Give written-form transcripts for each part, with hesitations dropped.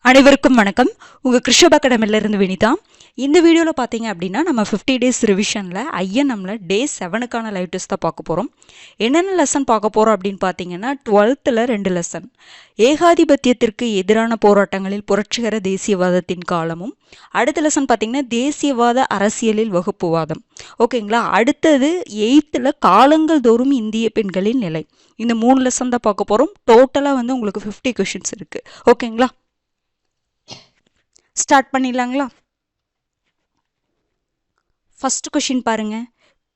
அனைவருக்கும் வணக்கம். உங்கள் கிருஷப் அகாடமிலேருந்து வினிதா. இந்த வீடியோவில் பார்த்தீங்க அப்படின்னா நம்ம 50 டேஸ் ரிவிஷனில் ஐஎன்எம்மில் டே 7க்கான லைவ் டெஸ்ட் தான் பார்க்க போகிறோம். என்னென்ன லெசன் பார்க்க போகிறோம் அப்படின்னு பார்த்தீங்கன்னா 12th 2 லெசன், ஏகாதிபத்தியத்திற்கு எதிரான போராட்டங்களில் புரட்சிகர தேசியவாதத்தின் காலமும், அடுத்த லெசன் பார்த்தீங்கன்னா தேசியவாத அரசியலில் வகுப்புவாதம். ஓகேங்களா. அடுத்தது 8th காலங்கள் தோறும் இந்திய பெண்களின் நிலை. இந்த 3 லெசன் தான் பார்க்க போகிறோம். டோட்டலாக வந்து உங்களுக்கு 50 கொஷின்ஸ் இருக்குது. ஓகேங்களா. ஸ்டார்ட் பண்ணிடலாங்களா. ஃபர்ஸ்ட் கொஷின் பாருங்க.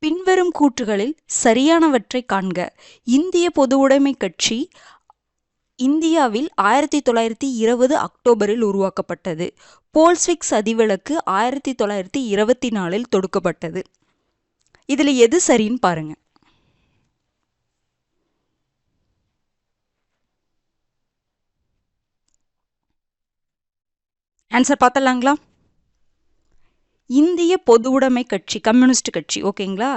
பின்வரும் கூற்றுகளில் சரியானவற்றை காண்க. இந்திய பொதுவுடைமை கட்சி இந்தியாவில் 1920 அக்டோபரில் உருவாக்கப்பட்டது. போல்ஸ்விக் சதிவிலக்கு 1924 தொடுக்கப்பட்டது. இதுல எது சரின்னு பாருங்க. ஆன்சர் பார்த்தலாங்களா. இந்திய பொதுவுடைமை கட்சி, கம்யூனிஸ்ட் கட்சி. ஓகேங்களா.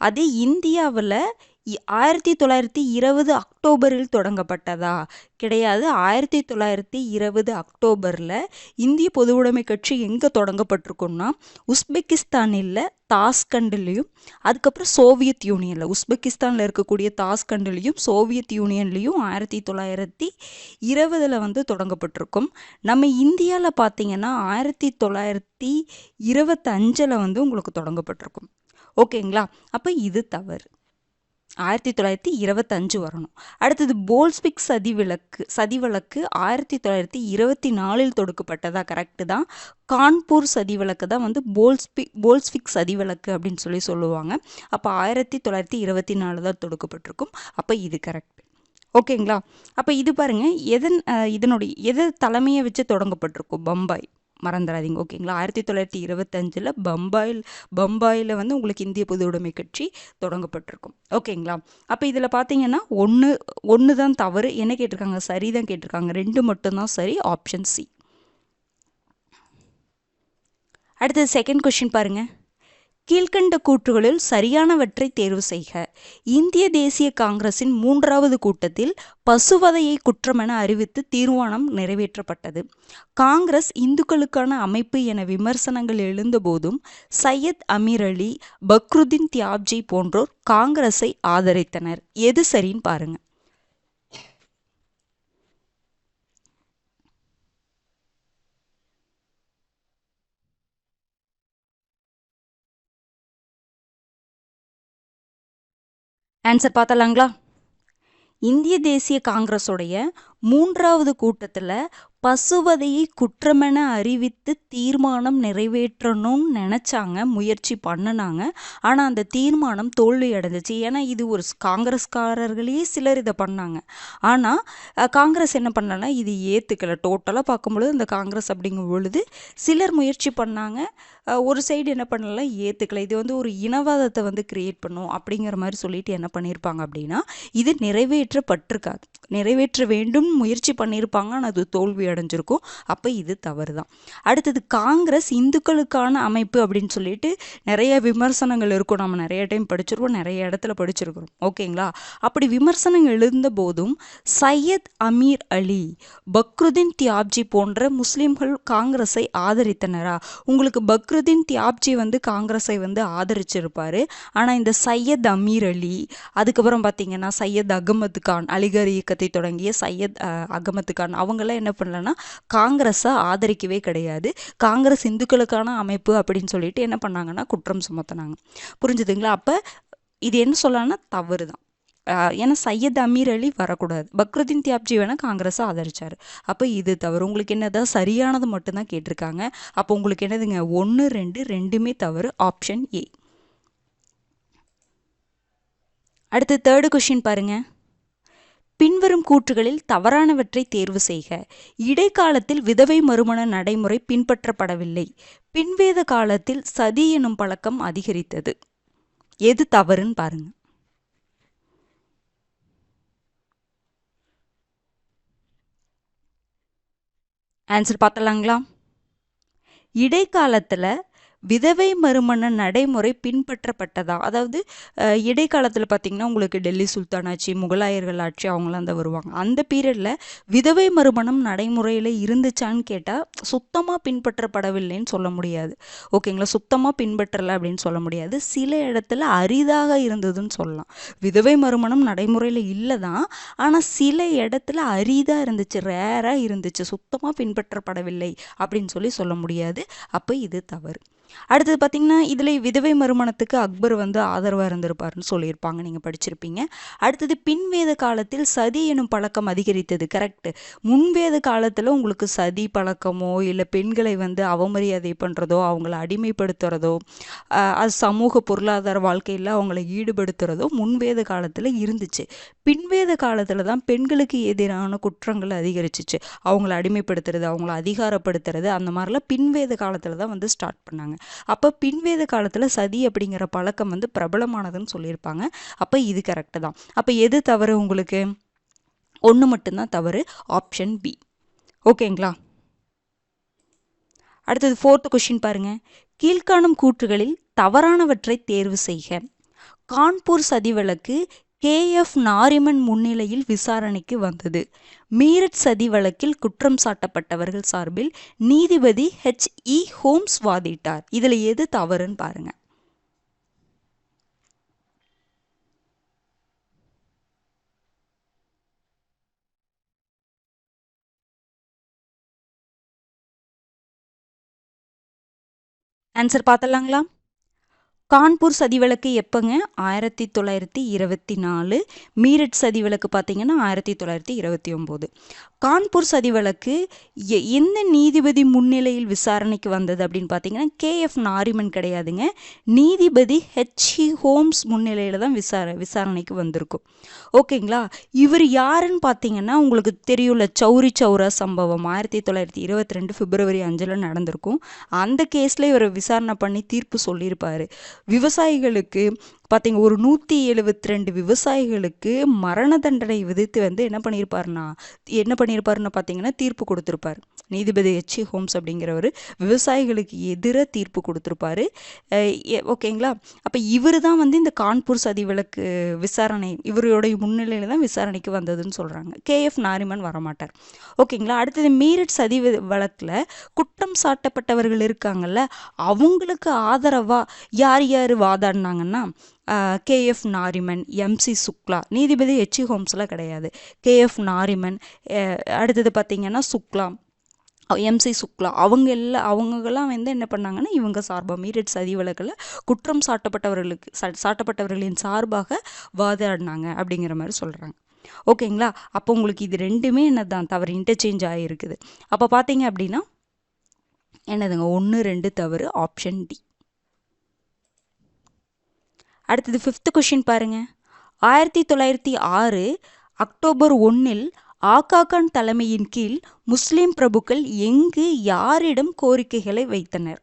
அது இந்தியாவில் 1920 அக்டோபரில் தொடங்கப்பட்டதா? கிடையாது. 1920 அக்டோபரில் இந்திய பொதுவுடைமை கட்சி எங்கே தொடங்கப்பட்டிருக்குன்னா உஸ்பெகிஸ்தானில் தாஸ்கண்ட்லேயும், அதுக்கப்புறம் சோவியத் யூனியனில், உஸ்பெகிஸ்தானில் இருக்கக்கூடிய தாஸ்கண்ட்லேயும் சோவியத் யூனியன்லேயும் 1920 வந்து தொடங்கப்பட்டிருக்கும். நம்ம இந்தியாவில் பார்த்தீங்கன்னா 1925 வந்து உங்களுக்கு தொடங்கப்பட்டிருக்கும். ஓகேங்களா. அப்போ இது தவறு. 1925 வரணும். அடுத்தது போல்ஸ்விக் சதிவழக்கு 1924 தொடுக்கப்பட்டதா? கரெக்டு தான். கான்பூர் சதிவழக்கு தான் வந்து போல்ஸ்விக் சதிவழக்கு அப்படின்னு சொல்லுவாங்க. அப்போ 1924 தான் தொடுக்கப்பட்டிருக்கும். அப்போ இது கரெக்ட். ஓகேங்களா. அப்போ இது பாருங்க, எதை தலைமையை வச்சு தொடங்கப்பட்டிருக்கும்? பம்பாய். மறந்துடாதீங்க. ஓகேங்களா. 1925 பம்பாயில் வந்து உங்களுக்கு இந்திய பொதுவுடைமை கட்சி தொடங்கப்பட்டிருக்கும். ஓகேங்களா. அப்போ இதில் பார்த்தீங்கன்னா ஒன்று தான் தவறு. என்ன கேட்டிருக்காங்க? சரி தான் கேட்டிருக்காங்க. 2 மட்டும்தான் சரி. Option C. அடுத்தது செகண்ட் கொஸ்டின் பாருங்க. கீழ்கண்ட கூற்றுகளில் சரியானவற்றை தேர்வு செய்க. இந்திய தேசிய காங்கிரசின் 3வது கூட்டத்தில் பசுவதையை குற்றமென அறிவித்து தீர்மானம் நிறைவேற்றப்பட்டது. காங்கிரஸ் இந்துக்களுக்கான அமைப்பு என விமர்சனங்கள் எழுந்தபோதும் சையத் அமீர் அலி, பக்ருதீன் தியாப்ஜி போன்றோர் காங்கிரஸை ஆதரித்தனர். எது சரின்னு பாருங்க. ஆன்சர் பார்த்தலாங்களா. இந்திய தேசிய காங்கிரஸுடைய 3வது கூட்டத்தில் பசுவதையை குற்றமென அறிவித்து தீர்மானம் நிறைவேற்றணும்னு நினச்சாங்க, முயற்சி பண்ணினாங்க. ஆனால் அந்த தீர்மானம் தோல்வி அடைஞ்சிச்சு. ஏன்னா இது ஒரு காங்கிரஸ்காரர்களே சிலர் இதை பண்ணாங்க. ஆனால் காங்கிரஸ் என்ன பண்ணலன்னா இது ஏற்றுக்கலை. டோட்டலாக பார்க்கும்பொழுது அந்த காங்கிரஸ் அப்படிங்கும் பொழுது சிலர் முயற்சி பண்ணாங்க, ஒரு சைடு என்ன பண்ணலாம், ஏற்றுக்கலை. இது வந்து ஒரு இனவாதத்தை வந்து கிரியேட் பண்ணும் அப்படிங்கிற மாதிரி சொல்லிட்டு என்ன பண்ணியிருப்பாங்க அப்படின்னா இது நிறைவேற்றப்பட்டிருக்காது. நிறைவேற்ற வேண்டும் முயற்சி பண்ணியிருப்பாங்க, ஆனால் அது தோல்வி அடைஞ்சிருக்கும். அப்போ இது தவறு தான். அடுத்தது காங்கிரஸ் இந்துக்களுக்கான அமைப்பு அப்படின்னு சொல்லிட்டு நிறைய விமர்சனங்கள் இருக்கும். நம்ம நிறைய டைம் படிச்சிருக்கோம், நிறைய இடத்துல படிச்சிருக்கிறோம். ஓகேங்களா. அப்படி விமர்சனங்கள் எழுந்த போதும் சையத் அமீர் அலி, பக்ருதீன் தியாப்ஜி போன்ற முஸ்லீம்கள் காங்கிரஸை ஆதரித்தனரா? உங்களுக்கு பக்ருதீன் தியாப்ஜி வந்து காங்கிரஸை வந்து ஆதரிச்சிருப்பாரு. ஆனால் இந்த சையத் அமீர் அலி, அதுக்கப்புறம் பார்த்தீங்கன்னா சையத் அகமது கான், அலிகர் இயக்கத்தை தொடங்கிய சையத் அகமது கான், அவங்கெல்லாம் என்ன பண்ணலன்னா காங்கிரஸை ஆதரிக்கவே கிடையாது. காங்கிரஸ் இந்துக்களுக்கான அமைப்பு அப்படின்னு சொல்லிட்டு என்ன பண்ணாங்கன்னா குற்றம் சுமத்தினாங்க. புரிஞ்சுதுங்களா. அப்போ இது என்ன சொல்லலாம்னா தவறு தான். ஏன்னா சையத் அமீர் அலி வரக்கூடாது. பக்ருதீன் தியாப்ஜி வேணால் காங்கிரஸை ஆதரிச்சார். அப்போ இது தவறு. உங்களுக்கு என்னதான் சரியானது மட்டும்தான் கேட்டிருக்காங்க. அப்போ உங்களுக்கு என்னதுங்க? 1, 2 ரெண்டுமே தவறு. Option A. அடுத்து தேர்டு கொஸ்டின் பாருங்க. பின்வரும் கூற்றுகளில் தவறானவற்றை தேர்வு செய்க. இடைக்காலத்தில் விதவை மறுமண நடைமுறை பின்பற்றப்படவில்லை. பின்வேத காலத்தில் சதி எனும் பழக்கம் அதிகரித்தது. எது தவறுன்னு பாருங்க. ஆன்சர் பார்த்தலாங்களா. இடைக்காலத்தில் விதவை மறுமண நடைமுறை பின்பற்றப்பட்டதா? அதாவது இடைக்காலத்தில் பார்த்திங்கன்னா உங்களுக்கு டெல்லி சுல்தானாட்சி, முகலாயர்கள் ஆட்சி, அவங்களாம் தான் வருவாங்க. அந்த பீரியடில் விதவை மறுமணம் நடைமுறையில் இருந்துச்சான்னு கேட்டால் சுத்தமாக பின்பற்றப்படவில்லைன்னு சொல்ல முடியாது. ஓகேங்களா, சுத்தமாக பின்பற்றலை அப்படின்னு சொல்ல முடியாது. சில இடத்துல அரிதாக இருந்ததுன்னு சொல்லலாம். விதவை மறுமணம் நடைமுறையில் இல்லை தான், ஆனால் சில இடத்துல அரிதாக இருந்துச்சு, ரேராக இருந்துச்சு, சுத்தமாக பின்பற்றப்படவில்லை அப்படின்னு சொல்ல முடியாது. அப்போ இது தவறு. அடுத்தது பார்த்திங்கன்னா இதில் விதவை மறுமணத்துக்கு அக்பர் வந்து ஆதரவாக இருந்திருப்பாருன்னு சொல்லியிருப்பாங்க, நீங்கள் படிச்சிருப்பீங்க. அடுத்தது பின்வேத காலத்தில் சதி எனும் பழக்கம் அதிகரித்தது. கரெக்டு. முன்வேத காலத்தில் உங்களுக்கு சதி பழக்கமோ இல்லை பெண்களை வந்து அவமரியாதை பண்ணுறதோ, அவங்கள அடிமைப்படுத்துகிறதோ, அது சமூக பொருளாதார வாழ்க்கையில் அவங்கள ஈடுபடுத்துகிறதோ முன்வேத காலத்தில் இருந்துச்சு. பின்வேத காலத்தில் தான் பெண்களுக்கு எதிரான குற்றங்கள் அதிகரிச்சிச்சு. அவங்கள அடிமைப்படுத்துறது, அவங்கள அதிகாரப்படுத்துறது, அந்த மாதிரிலாம் பின்வேத காலத்தில் தான் வந்து ஸ்டார்ட் பண்ணாங்க. அப்போ பின்வேத காலத்தில் சதி அப்படிங்கிற பழக்கம் வந்து பிரபலமானதுன்னு சொல்லியிருப்பாங்க. அப்போ இது கரெக்டு தான். அப்போ எது தவறு உங்களுக்கு? ஒன்று மட்டும்தான் தவறு, ஆப்ஷன் பி. ஓகேங்களா. அடுத்தது 4th கொஸ்டின் பாருங்க. கீழ்காணும் கூற்றுகளில் தவறானவற்றை தேர்வு செய்க. கான்பூர் சதி வழக்கு KF நாரிமன் முன்னிலையில் விசாரணைக்கு வந்தது. மீரட் சதி வழக்கில் குற்றம் சாட்டப்பட்டவர்கள் சார்பில் நீதிபதி HE ஹோம்ஸ் வாதிட்டார். இதில் எது தவறுன்னு பாருங்க. ஆன்சர் பார்த்தலாங்களா? கான்பூர் சதி வழக்கு எப்போங்க? 1924. மீரட் சதி வழக்கு பார்த்தீங்கன்னா 1929. கான்பூர் சதி வழக்கு எந்த நீதிபதி முன்னிலையில் விசாரணைக்கு வந்தது அப்படின்னு பார்த்தீங்கன்னா KF நாரிமன் கிடையாதுங்க, நீதிபதி HE ஹோம்ஸ் முன்னிலையில் தான் விசாரணைக்கு வந்திருக்கும். ஓகேங்களா. இவர் யாருன்னு பார்த்தீங்கன்னா உங்களுக்கு தெரியும்ல, சௌரி சௌரா சம்பவம் 1922 பிப்ரவரி 5 நடந்திருக்கும். அந்த கேஸில் இவர் விசாரணை பண்ணி தீர்ப்பு சொல்லியிருப்பார். விவசாயிகளுக்கு பார்த்தீங்க, ஒரு 172 விவசாயிகளுக்கு மரண தண்டனை விதித்து வந்து என்ன பண்ணியிருப்பாருன்னா பார்த்தீங்கன்னா தீர்ப்பு கொடுத்துருப்பார். நீதிபதி HE ஹோம்ஸ் அப்படிங்கிறவர் விவசாயிகளுக்கு எதிராக தீர்ப்பு கொடுத்துருப்பாரு. ஓகேங்களா. அப்போ இவர் தான் வந்து இந்த கான்பூர் சதி வழக்கு விசாரணை, இவருடைய முன்னிலையில் தான் விசாரணைக்கு வந்ததுன்னு சொல்கிறாங்க. KF நாரிமன் வரமாட்டார். ஓகேங்களா. அடுத்தது மீரட் சதி வழக்கில் குற்றம் சாட்டப்பட்டவர்கள் இருக்காங்கல்ல, அவங்களுக்கு ஆதரவாக யார் யார் வாதாடினாங்கன்னா KF நாரிமன், MC சுக்லா. நீதிபதி HE ஹோம்ஸில் கிடையாது, KF நாரிமன். அடுத்தது பார்த்திங்கன்னா சுக்லா, MC சுக்லா. அவங்கெல்லாம் வந்து என்ன பண்ணாங்கன்னா இவங்க சார்பாக மீரட் சதி வழக்கில் குற்றம் சாட்டப்பட்டவர்களின் சார்பாக வாதாடினாங்க அப்படிங்கிற மாதிரி சொல்கிறாங்க. ஓகேங்களா. அப்போ உங்களுக்கு இது ரெண்டுமே என்னதான் தவறு, இன்டர்சேஞ்ச் ஆகிருக்குது. அப்போ பார்த்தீங்க அப்படின்னா என்னதுங்க, 1, 2 தவறு, ஆப்ஷன் டி. அடுத்தது 5th கொஸ்டின் பாருங்க. 1906 அக்டோபர் 1 ஆகா கான் தலைமையின் கீழ் முஸ்லிம் பிரபுக்கள் எங்கு யாரிடம் கோரிக்கைகளை வைத்தனர்?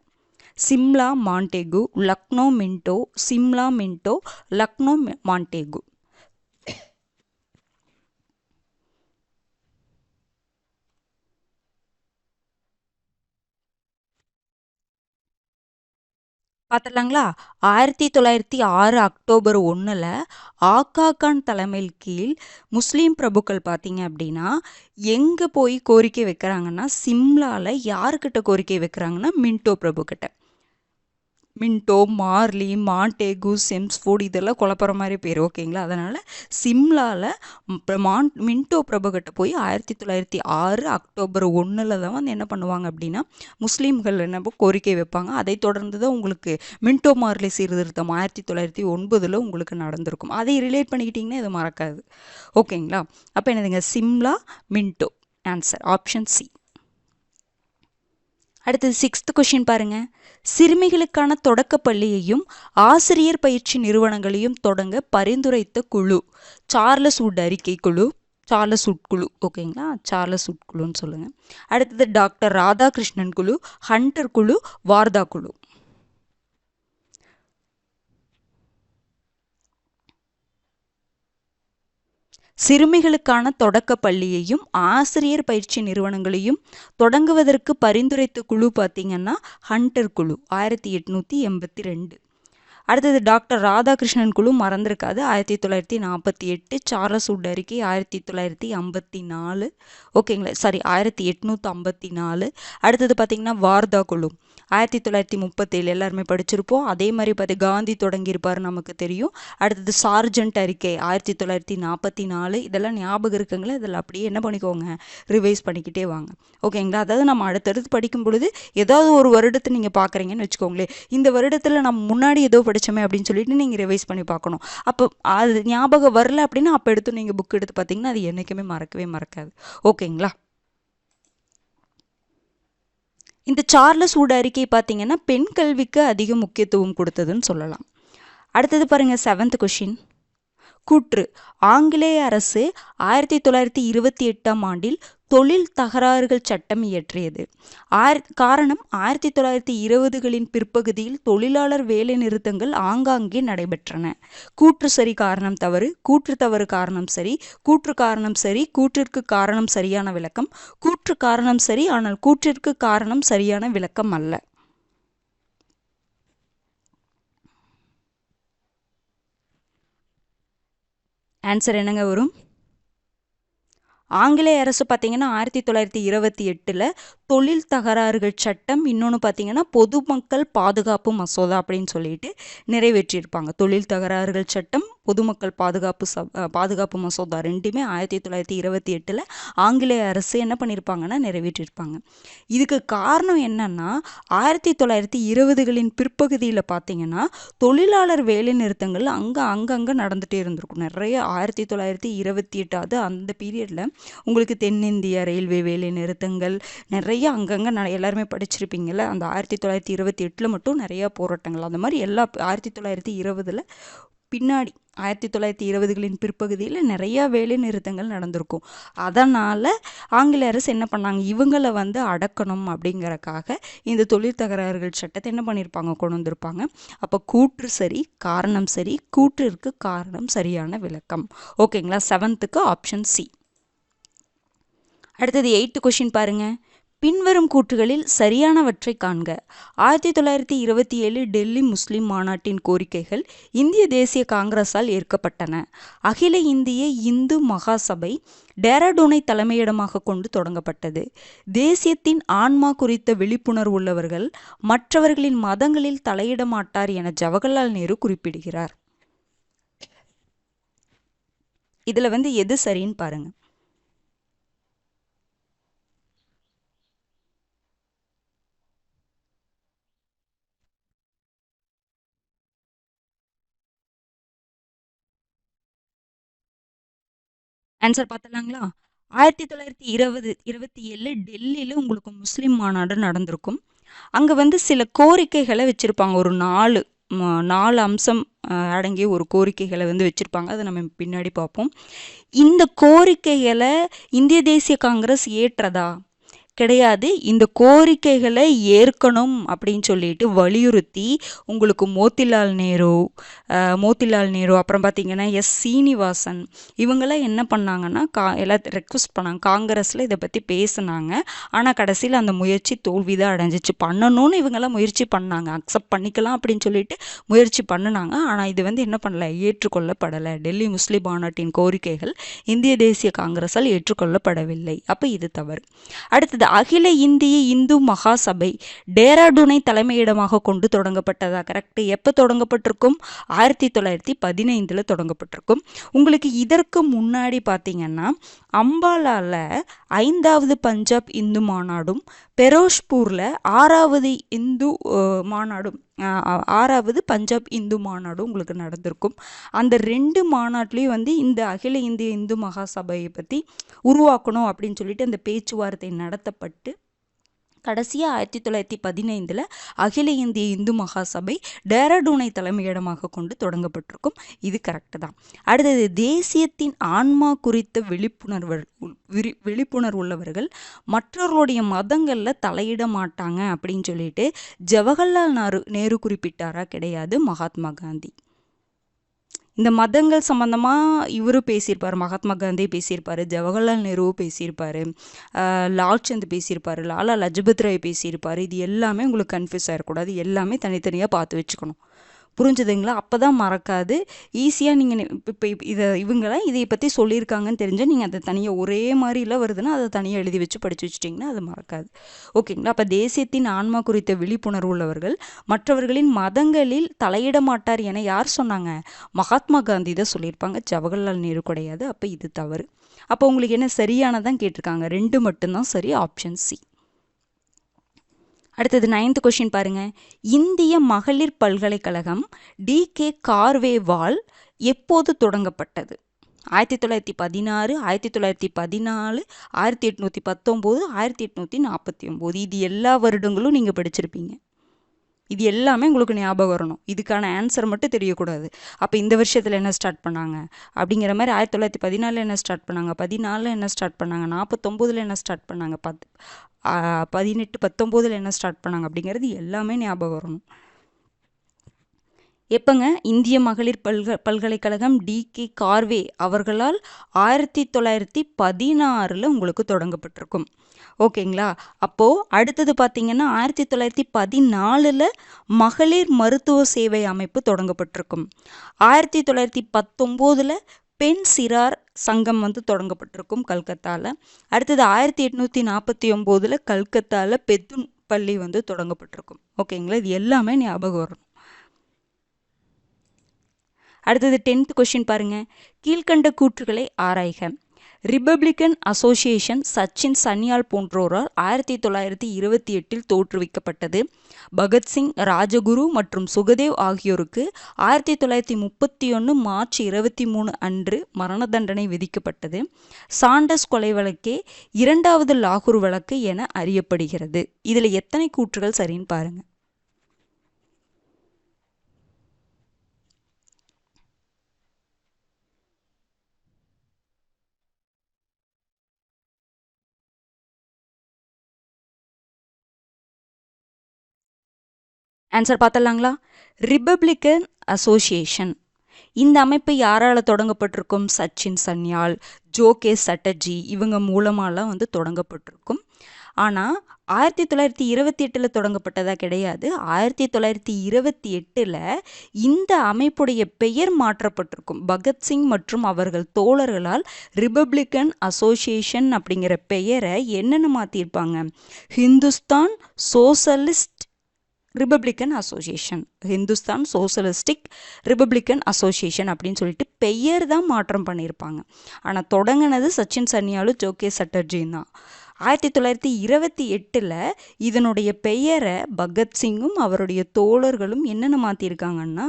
Shimla, Montagu, Lucknow, Minto. Shimla, Minto, Lucknow, Montagu. பார்த்துடலாங்களா. 1906 அக்டோபர் 1 ஆகா கான் தலைமையில் கீழ் முஸ்லீம் பிரபுக்கள் பார்த்தீங்க அப்படின்னா எங்கே போய் கோரிக்கை வைக்கிறாங்கன்னா சிம்லாவில் யாருக்கிட்ட கோரிக்கை வைக்கிறாங்கன்னா மின்டோ பிரபுக்கிட்ட. மின்டோ, மார்லி, மாண்டேகு, செம்ஸ்ஃபோர்ட் இதெல்லாம் குழப்பற மாதிரி பேர். ஓகேங்களா. அதனால் சிம்லாவில் மின்டோ பிரபுக்கிட்ட போய் 1906 அக்டோபர் 1 தான் வந்து என்ன பண்ணுவாங்க அப்படின்னா முஸ்லீம்கள் என்ன கோரிக்கை வைப்பாங்க. அதை தொடர்ந்து தான் உங்களுக்கு மின்டோ மார்லி சீர்திருத்தம் 1909 உங்களுக்கு நடந்திருக்கும். அதை ரிலேட் பண்ணிக்கிட்டிங்கன்னா இது மறக்காது. ஓகேங்களா. அப்போ என்னதுங்க, Shimla, Minto. Answer option C. அடுத்தது 6th கொஸ்டின் பாருங்க. சிறுமிகளுக்கான தொடக்க பள்ளியையும் ஆசிரியர் பயிற்சி நிறுவனங்களையும் தொடங்க பரிந்துரைத்த குழு? சார்லஸ் வுட் அறிக்கை குழு, சார்லஸ் வுட் குழு. ஓகேங்களா, சார்லஸ் வுட் குழுன்னு சொல்லுங்க. அடுத்தது டாக்டர் ராதாகிருஷ்ணன் குழு, ஹண்டர் குழு, வார்தா குழு. சிறுமிகளுக்கான தொடக்க பள்ளியையும் ஆசிரியர் பயிற்சி நிறுவனங்களையும் தொடங்குவதற்கு பரிந்துரைத்த குழு பார்த்தீங்கன்னா ஹண்டர் குழு 1882. அடுத்தது டாக்டர் ராதாகிருஷ்ணன் குழு மறந்திருக்காது 1948. சார்லஸ் வுட் அறிக்கை 1954. ஓகேங்களா, சாரி 1854. அடுத்தது பார்த்தீங்கன்னா வார்தா குழு 1937 எல்லாருமே படிச்சிருப்போம். அதே மாதிரி பார்த்து காந்தி தொடங்கியிருப்பார் நமக்கு தெரியும். அடுத்தது சார்ஜென்ட் அறிக்கை 1944. இதெல்லாம் ஞாபகம் இருக்குங்களா? இதெல்லாம் அப்படியே என்ன பண்ணிக்கோங்க, ரிவைஸ் பண்ணிக்கிட்டே வாங்க. ஓகேங்களா, அதாவது நம்ம அடுத்தடுத்து படிக்கும் பொழுது ஏதாவது ஒரு வருடத்தை நீங்கள் பார்க்குறீங்கன்னு வச்சுக்கோங்களேன், இந்த வருடத்தில் நம்ம முன்னாடி ஏதோ படித்தோமே அப்படின்னு சொல்லிட்டு நீங்கள் ரிவைஸ் பண்ணி பார்க்கணும். அப்போ அது ஞாபகம் வரல அப்படின்னா அப்போ எடுத்து நீங்கள் புக் எடுத்து பார்த்தீங்கன்னா அது என்றைக்குமே மறக்கவே மறக்காது. ஓகேங்களா, இந்த சார்லஸ் வுட் அறிக்கை பார்த்தீங்கன்னா பெண் கல்விக்கு அதிக முக்கியத்துவம் கொடுத்ததுன்னு சொல்லலாம். அடுத்தது பாருங்கள் 7th கொஷின். கூற்று: ஆங்கிலேய அரசு 1928ஆம் ஆண்டில் தொழில் தகராறுகள் சட்டம் இயற்றியது. காரணம் 1920களின் பிற்பகுதியில் தொழிலாளர் வேலை நிறுத்தங்கள் ஆங்காங்கே நடைபெற்றன. கூற்று சரி, காரணம் தவறு. கூற்று தவறு, காரணம் சரி. கூற்று காரணம் சரி, கூற்றிற்கு காரணம் சரியான விளக்கம். கூற்று காரணம் சரி, ஆனால் கூற்றிற்கு காரணம் சரியான விளக்கம் அல்ல. ஆன்சர் என்னங்க வரும்? ஆங்கிலேய அரசு பார்த்தீங்கன்னா 1928ல் தொழில் தகராறுகள் சட்டம், இன்னொன்று பார்த்தீங்கன்னா பொதுமக்கள் பாதுகாப்பு மசோதா அப்படின்னு சொல்லிட்டு நிறைவேற்றியிருப்பாங்க. தொழில் தகராறுகள் சட்டம், பொதுமக்கள் பாதுகாப்பு மசோதா ரெண்டுமே 1928ல் ஆங்கிலேய அரசு என்ன பண்ணியிருப்பாங்கன்னா நிறைவேற்றியிருப்பாங்க. இதுக்கு காரணம் என்னன்னா 1920களின் பிற்பகுதியில் பார்த்தீங்கன்னா தொழிலாளர் வேலை நிறுத்தங்கள் அங்கங்கே நடந்துகிட்டே இருந்திருக்கும். நிறைய 1928 அந்த பீரியடில் உங்களுக்கு தென்னிந்திய ரயில்வே வேலை நிறுத்தங்கள் நிறைய அங்கங்கே எல்லாருமே படிச்சிருப்பீங்கள்ல. அந்த 1928 மட்டும் நிறையா போராட்டங்கள், அந்த மாதிரி எல்லா 1920ல் பின்னாடி 1920களின் பிற்பகுதியில் நிறையா வேலை நிறுத்தங்கள் நடந்திருக்கும். அதனால் ஆங்கில அரசு என்ன பண்ணாங்க, இவங்களை அடக்கணும் அப்படிங்கிறக்காக இந்த தொழில் தகராறுகள் சட்டத்தை என்ன பண்ணியிருப்பாங்க, கொண்டு வந்திருப்பாங்க. அப்போ கூற்று சரி, காரணம் சரி, கூற்றிற்கு காரணம் சரியான விளக்கம். ஓகேங்களா, 7th ஆப்ஷன் சி. அடுத்தது 8th கொஷின் பாருங்க. பின்வரும் கூற்றுகளில் சரியானவற்றை காண்க. 1927 டெல்லி முஸ்லிம் மாநாட்டின் கோரிக்கைகள் இந்திய தேசிய காங்கிரஸால் ஏற்கப்பட்டன. அகில இந்திய இந்து மகாசபை டேராடூனை தலைமையிடமாக கொண்டு தொடங்கப்பட்டது. தேசியத்தின் ஆன்மா குறித்த விழிப்புணர்வு உள்ளவர்கள் மற்றவர்களின் மதங்களில் தலையிட மாட்டார் என ஜவஹர்லால் நேரு குறிப்பிடுகிறார். இதுல எது சரின்னு பாருங்க. ஆன்சர் பார்த்தலாங்களா? 1927 டெல்லியில் உங்களுக்கு முஸ்லீம் மாநாடு நடந்திருக்கும். அங்கே சில கோரிக்கைகளை வச்சுருப்பாங்க. ஒரு 4 அம்சம் அடங்கிய ஒரு கோரிக்கைகளை வச்சுருப்பாங்க. அதை நம்ம பின்னாடி பார்ப்போம். இந்த கோரிக்கைகளை இந்திய தேசிய காங்கிரஸ் ஏற்றதா? கிடையாது. இந்த கோரிக்கைகளை ஏற்கணும் அப்படின்னு சொல்லிட்டு வலியுறுத்தி உங்களுக்கு மோத்திலால் நேரு அப்புறம் பார்த்தீங்கன்னா சீனிவாசன் இவங்கெல்லாம் என்ன பண்ணாங்கன்னா எல்லாத்தையும் ரெக்வஸ்ட் பண்ணாங்க. காங்கிரஸில் இதை பற்றி பேசினாங்க. ஆனால் கடைசியில் அந்த முயற்சி தோல்வி தான் அடைஞ்சிச்சு. பண்ணணும்னு இவங்கெல்லாம் முயற்சி பண்ணாங்க, அக்செப்ட் பண்ணிக்கலாம் அப்படின்னு சொல்லிட்டு முயற்சி பண்ணினாங்க. ஆனால் இது என்ன பண்ணல, ஏற்றுக்கொள்ளப்படலை. டெல்லி முஸ்லிம் மாநாட்டின் கோரிக்கைகள் இந்திய தேசிய காங்கிரஸால் ஏற்றுக்கொள்ளப்படவில்லை. அப்போ இது தவறு. அடுத்தது அகில இந்திய இந்து மகாசபை டேராடூனை தலைமையிடமாக கொண்டு தொடங்கப்பட்டதா? கரெக்ட். எப்போ தொடங்கப்பட்டிருக்கும்? 1915 தொடங்கப்பட்டிருக்கும். உங்களுக்கு இதற்கு முன்னாடி பார்த்தீங்கன்னா அம்பாலால 5வது பஞ்சாப் இந்து மாநாடும் பெரோஷ்பூரில் 6வது பஞ்சாப் இந்து மாநாடும் உங்களுக்கு நடந்திருக்கும். அந்த 2 மாநாட்டிலையும் இந்த அகில இந்திய இந்து மகாசபையை பற்றி உருவாக்கணும் அப்படின்னு சொல்லிட்டு அந்த பேச்சுவார்த்தை நடத்தப்பட்டு கடைசியாக 1915 அகில இந்திய இந்து மகாசபை டேராடூனை தலைமையிடமாக கொண்டு தொடங்கப்பட்டிருக்கும். இது கரெக்டு தான். அடுத்தது தேசியத்தின் ஆன்மா குறித்த விழிப்புணர்வு உள்ளவர்கள் மற்றவர்களுடைய மதங்களில் தலையிட மாட்டாங்க அப்படின்னு சொல்லிட்டு ஜவஹர்லால் நேரு குறிப்பிட்டாரா? கிடையாது, மகாத்மா காந்தி. இந்த மதங்கள் சம்மந்தமாக இவரும் பேசியிருப்பார், மகாத்மா காந்தி பேசியிருப்பார், ஜவஹர்லால் நேரு பேசியிருப்பார், லால்சந்த் பேசியிருப்பார், லாலா லஜபத் ராய் பேசியிருப்பார். இது எல்லாமே உங்களுக்கு கன்ஃபியூஸ் ஆகிடக்கூடாது, எல்லாமே தனித்தனியாக பார்த்து வச்சுக்கணும். புரிஞ்சுதுங்களா? அப்போ தான் மறக்காது. ஈஸியாக நீங்கள் இப்போ இவங்களாம் இதை பற்றி சொல்லியிருக்காங்கன்னு தெரிஞ்சால் நீங்கள் அதை தனியாக ஒரே மாதிரிலாம் வருதுன்னா அதை தனியாக எழுதி வச்சு படித்து வச்சுட்டிங்கன்னா அது மறக்காது. ஓகேங்களா? அப்போ தேசியத்தின் ஆன்மா குறித்த விழிப்புணர்வு உள்ளவர்கள் மற்றவர்களின் மதங்களில் தலையிட மாட்டார் என யார் சொன்னாங்க? மகாத்மா காந்தி தான் சொல்லியிருப்பாங்க, ஜவஹர்லால் நேரு கிடையாது. அப்போ இது தவறு. அப்போ உங்களுக்கு என்ன சரியானதான் கேட்டிருக்காங்க? 2 மட்டும்தான் சரி, ஆப்ஷன் சி. அடுத்தது 9th கொஷின் பாருங்க. இந்திய மகளிர் பல்கலைக்கழகம் டி.கே. கார்வேவால் எப்போது தொடங்கப்பட்டது? 1916, 1914, 1819, 1849. இது எல்லா வருடங்களும் நீங்கள் படிச்சிருப்பீங்க. இது எல்லாமே உங்களுக்கு ஞாபகம் வரணும். இதுக்கான ஆன்சர் மட்டும் தெரியக்கூடாது. அப்போ இந்த வருஷத்தில் என்ன ஸ்டார்ட் பண்ணாங்க அப்படிங்கிற மாதிரி 1914 என்ன ஸ்டார்ட் பண்ணாங்க, 14 என்ன ஸ்டார்ட் பண்ணாங்க, 49 என்ன ஸ்டார்ட் பண்ணாங்க, 18, 19 என்ன ஸ்டார்ட் பண்ணாங்க அப்படிங்கிறது எல்லாமே ஞாபகம் வரணும். எப்போங்க இந்திய மகளிர் பல்கலைக்கழகம் டி.கே. கார்வே அவர்களால் 1916 உங்களுக்கு தொடங்கப்பட்டிருக்கும். ஓகேங்களா? அப்போது அடுத்தது பார்த்தீங்கன்னா 1914 மகளிர் மருத்துவ சேவை அமைப்பு தொடங்கப்பட்டிருக்கும். 1919 பெண் சிறார் சங்கம் தொடங்கப்பட்டிருக்கும் கல்கத்தாவில். அடுத்தது 1849 கல்கத்தாவில் பெத்துன் பள்ளி தொடங்கப்பட்டிருக்கும். ஓகேங்களா? இது எல்லாமே ஞாபகம் வரும். அடுத்தது 10th கொஷின் பாருங்க. கீழ்கண்ட கூற்றுகளை ஆராய்க. Republican association Sachin Sanyal போன்றோரால் 1928 தோற்றுவிக்கப்பட்டது. பகத்சிங், ராஜகுரு மற்றும் சுகதேவ் ஆகியோருக்கு 1931 மார்ச் 23 அன்று மரண தண்டனை விதிக்கப்பட்டது. சாண்டர்ஸ் கொலை வழக்கே 2வது லாகூர் வழக்கு என அறியப்படுகிறது. இதில் எத்தனை கூற்றுகள் சரின்னு பாருங்க. ஆன்சர் பார்த்தலாங்களா? ரிபப்ளிக்கன் அசோசியேஷன் இந்த அமைப்பு யாரால் தொடங்கப்பட்டிருக்கும்? சச்சின் சன்யால், ஜோகே சட்டர்ஜி இவங்க மூலமாலாம் தொடங்கப்பட்டிருக்கும். ஆனால் 1928 தொடங்கப்பட்டதா கிடையாது. 1928 இந்த அமைப்புடைய பெயர் மாற்றப்பட்டிருக்கும். பகத்சிங் மற்றும் அவர்கள் தோழர்களால் ரிபப்ளிக்கன் அசோசியேஷன் அப்படிங்கிற பெயரை என்னென்னு மாற்றிருப்பாங்க? Hindustan Socialist Republican Association, Hindustan Socialistic Republican Association அப்படின்னு சொல்லிட்டு பெயர் தான் மாற்றம் பண்ணியிருப்பாங்க. ஆனால் தொடங்கினது சச்சின் சன்யாலும் ஜோகே சட்டர்ஜியும் தான். 1928 இதனுடைய பெயரை பகத்சிங்கும் அவருடைய தோழர்களும் என்னென்ன மாற்றிருக்காங்கன்னா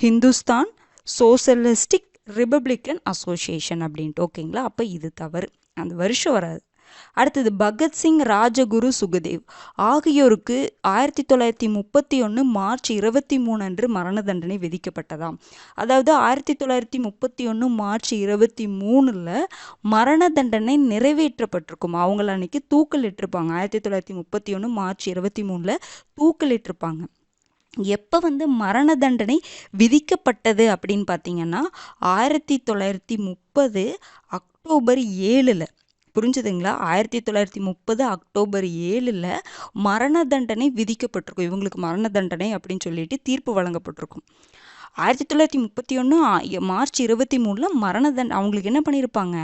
ஹிந்துஸ்தான் சோசலிஸ்டிக் ரிபப்ளிக்கன் அசோசியேஷன் அப்படின்ட்டு. ஓகேங்களா? அப்போ இது தவறு, அந்த வருஷம் வராது. அடுத்தது பகத்சிங், ராஜகுரு, சுகதேவ் ஆகியோருக்கு 1931 மார்ச் 23 அன்று மரண தண்டனை விதிக்கப்பட்டதாம். அதாவது 1931 மார்ச் 23 மரண தண்டனை நிறைவேற்றப்பட்டிருக்கும். அவங்கள அன்னைக்கு தூக்கிலிட்டிருப்பாங்க. 1931 மார்ச் 23 தூக்கிலிட்டிருப்பாங்க. எப்போ மரண தண்டனை விதிக்கப்பட்டது அப்படின்னு பார்த்தீங்கன்னா 1930 அக்டோபர் 7. புரிஞ்சுதுங்களா? 1930 அக்டோபர் 7 மரண தண்டனை விதிக்கப்பட்டிருக்கும். இவங்களுக்கு மரண தண்டனை அப்படின்னு சொல்லிட்டு தீர்ப்பு வழங்கப்பட்டிருக்கும். 1931 மார்ச் 23 அவங்களுக்கு என்ன பண்ணியிருப்பாங்க?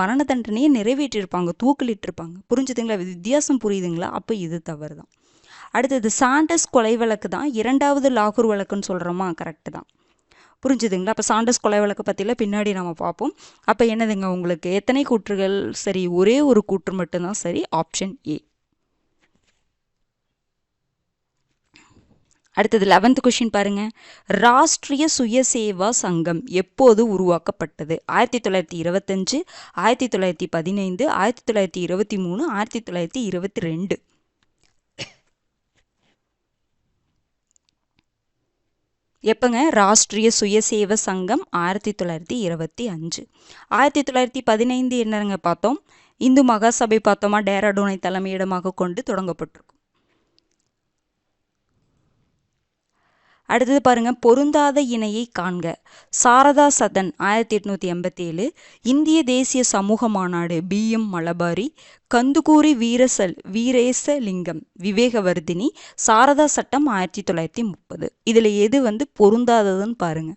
மரண தண்டனையை நிறைவேற்றியிருப்பாங்க, தூக்கிலிட்டிருப்பாங்க. புரிஞ்சுதுங்களா? வித்தியாசம் புரியுதுங்களா? அப்போ இது தவறு தான். அடுத்தது சாண்டர்ஸ் கொலை வழக்கு தான் 2வது லாகூர் வழக்குன்னு சொல்கிறோமா? கரெக்டு தான். புரிஞ்சுதுங்களா? அப்போ சாண்டர்ஸ் கொலை வழக்கு பற்றிலாம் பின்னாடி நம்ம பார்ப்போம். அப்போ என்னதுங்க உங்களுக்கு எத்தனை கூற்றுகள் சரி? ஒரே ஒரு கூற்று மட்டும்தான் சரி, ஆப்ஷன் ஏ. அடுத்தது 11th கொஷின் பாருங்க. ராஷ்ட்ரிய சுயசேவா சங்கம் எப்போது உருவாக்கப்பட்டது? 1925, 1915, 1923, 1922. எப்போங்க ராஷ்ட்ரிய சுயசேவ சங்கம்? 1925. 1915 என்னங்க பார்த்தோம்? இந்து மகாசபை பார்த்தோமா? டேராடூனை தலைமையிடமாக கொண்டு தொடங்கப்பட்டிருக்கும். அடுத்தது பாருங்க, பொருந்தாத இணையை காண்க. சாரதா சதன் 1887, இந்திய தேசிய சமூக மாநாடு BM மலபாரி, கந்துகூரி வீரேசலிங்கம், விவேகவர்தினி, சாரதா சட்டம் 1930. இதுல எது வந்து பொருந்தாததுன்னு பாருங்க.